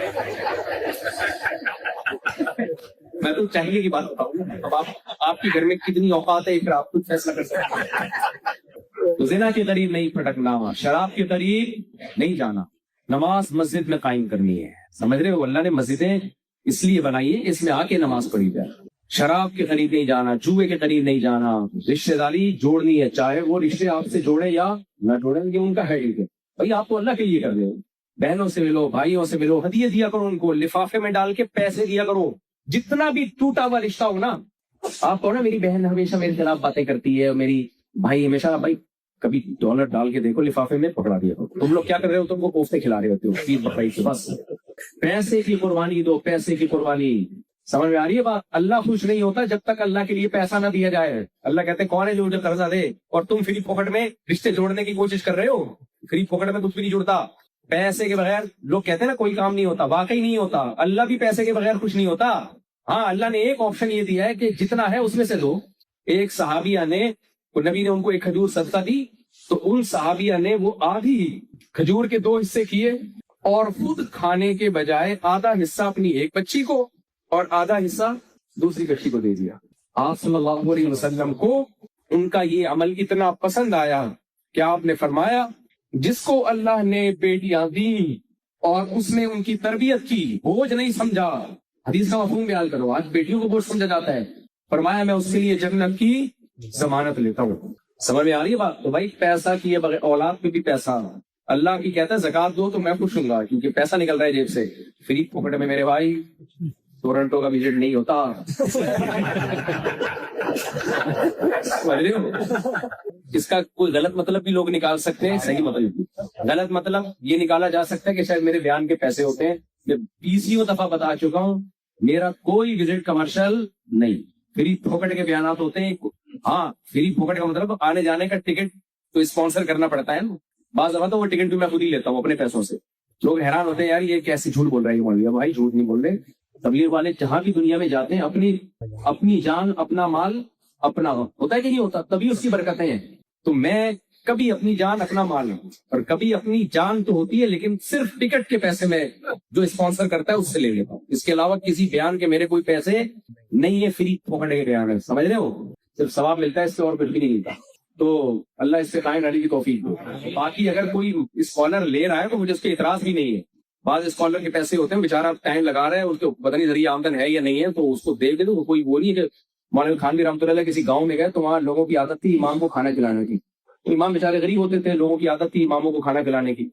میں تو چاہیے کی بات بتاؤں، اب آپ کے گھر میں کتنی اوقات ہے پھر آپ خود فیصلہ کر سکتے ہیں. تو زنا کے قریب نہیں پھٹکنا، شراب کے قریب نہیں جانا، نماز مسجد میں قائم کرنی ہے. سمجھ رہے ہو؟ اللہ نے مسجدیں اس لیے بنائی ہے اس میں آ کے نماز پڑھی جائے. شراب کے قریب نہیں جانا، جوئے کے قریب نہیں جانا. رشتہ داری جوڑنی ہے، چاہے وہ رشتے آپ سے جوڑے یا نہ جوڑیں، یہ ان کا ہے. بھائی آپ تو اللہ کے لیے کر رہے ہو، بہنوں سے ملو، بھائیوں سے ملو، ہدیے دیا کرو ان کو، لفافے میں ڈال کے پیسے دیا کرو. جتنا بھی ٹوٹا ہوا رشتہ ہو نا، آپ کو نا میری بہن ہمیشہ میرے خلاف باتیں کرتی ہے، میری بھائی ہمیشہ، بھائی کبھی ڈالر ڈال کے دیکھو لفافے میں، پکڑا دیا کرو. تم لوگ کیا کر رہے ہو؟ تم کو کوفتے کھلا رہے ہوتے ہو عید بقرعید سے. بس پیسے کی قربانی دو، پیسے کی قربانی. سمجھ میں آ رہی ہے بات؟ اللہ خوش نہیں ہوتا جب تک اللہ کے لیے پیسہ نہ دیا جائے. اللہ کہتے ہیں کون ہے جو مجھے قرضہ دے، اور تم فری پاکٹ میں رشتے جوڑنے کی کوشش کر رہے ہو. فری پاکٹ میں کچھ بھی نہیں جڑتا. پیسے کے بغیر لوگ کہتے ہیں نا کوئی کام نہیں ہوتا، واقعی نہیں ہوتا. اللہ بھی پیسے کے بغیر خوش نہیں ہوتا. ہاں اللہ نے ایک آپشن یہ دیا ہے کہ جتنا ہے اس میں سے دو. ایک صحابیہ نے، نبی نے ان کو ایک کھجور صدقہ دی، تو ان صحابیہ نے وہ آدھی کھجور کے 2 حصے کیے اور خود کھانے کے بجائے آدھا حصہ اپنی ایک بچی کو اور آدھا حصہ دوسری بچی کو دے دیا. آپ صلی اللہ علیہ وسلم کو ان کا یہ عمل اتنا پسند آیا کہ آپ نے فرمایا جس کو اللہ نے بیٹیاں دی اور اس میں ان کی تربیت کی، بوجھ نہیں سمجھا. حدیث کا مفہوم بیان کرو. آج بیٹیوں کو بوجھ سمجھا جاتا ہے. فرمایا میں اس کے لیے جنت کی ضمانت لیتا ہوں. سمجھ میں آ رہی ہے بات؟ تو بھائی پیسہ کیے بغیر اولاد پہ بھی پیسہ اللہ کی کہتا ہے زکات دو تو میں خوش ہوں گا کیونکہ پیسہ نکل رہا ہے جیب سے. فری پاکٹ میں میرے بھائی ٹورنٹو کا وزٹ نہیں ہوتا. اس کا کوئی غلط مطلب بھی لوگ نکال سکتے ہیں، صحیح مطلب. غلط مطلب یہ نکالا جا سکتا ہے کہ شاید میرے بیان کے پیسے ہوتے ہیں. میں 20 دفعہ بتا چکا ہوں میرا کوئی وزٹ کمرشل نہیں، فری پاکٹ کے بیانات ہوتے ہیں. ہاں فری پاکٹ کا مطلب آنے جانے کا ٹکٹ تو اسپانسر کرنا پڑتا ہے نا. بعض دفعہ تو وہ ٹکٹ بھی میں خود ہی لیتا ہوں اپنے پیسوں سے. لوگ حیران ہوتے ہیں یار یہ کیسے جھوٹ بول رہا ہے یہ مولوی. بھائی جھوٹ نہیں بول رہے. تبلیغ والے جہاں بھی دنیا میں جاتے ہیں اپنی جان اپنا مال اپنا ہوتا ہے کہ نہیں ہوتا، تبھی اس کی برکتیں ہیں. تو میں کبھی اپنی جان اپنا مال اور کبھی اپنی جان تو ہوتی ہے لیکن صرف ٹکٹ کے پیسے میں جو اسپانسر کرتا ہے اس سے لے لیتا ہوں. اس کے علاوہ کسی بیان کے میرے کوئی پیسے نہیں ہے. فری پاکٹ کے بیان ہے، سمجھ رہے ہو؟ صرف ثواب ملتا ہے اس سے اور کچھ بھی نہیں ملتا. تو اللہ اس سے قائم رہنے کی توفیق دو. باقی اگر کوئی اسکالر لے رہا ہے تو مجھے اس کے اعتراض بھی نہیں ہے. بعض اسکالر کے پیسے ہوتے ہیں بیچارہ ٹائم لگا رہا ہے، اس کو پتہ نہیں ذریعہ آمدن ہے یا نہیں ہے تو اس کو دے دے. تو کوئی وہ نہیں ہے کہ مولانا خان بھی رحمۃ اللہ کسی گاؤں میں گئے تو وہاں لوگوں کی عادت تھی امام کو کھانا کھلانے کی. تو امام بیچارے غریب ہوتے تھے، لوگوں کی عادت تھی اماموں کو کھانا کھلانے کی.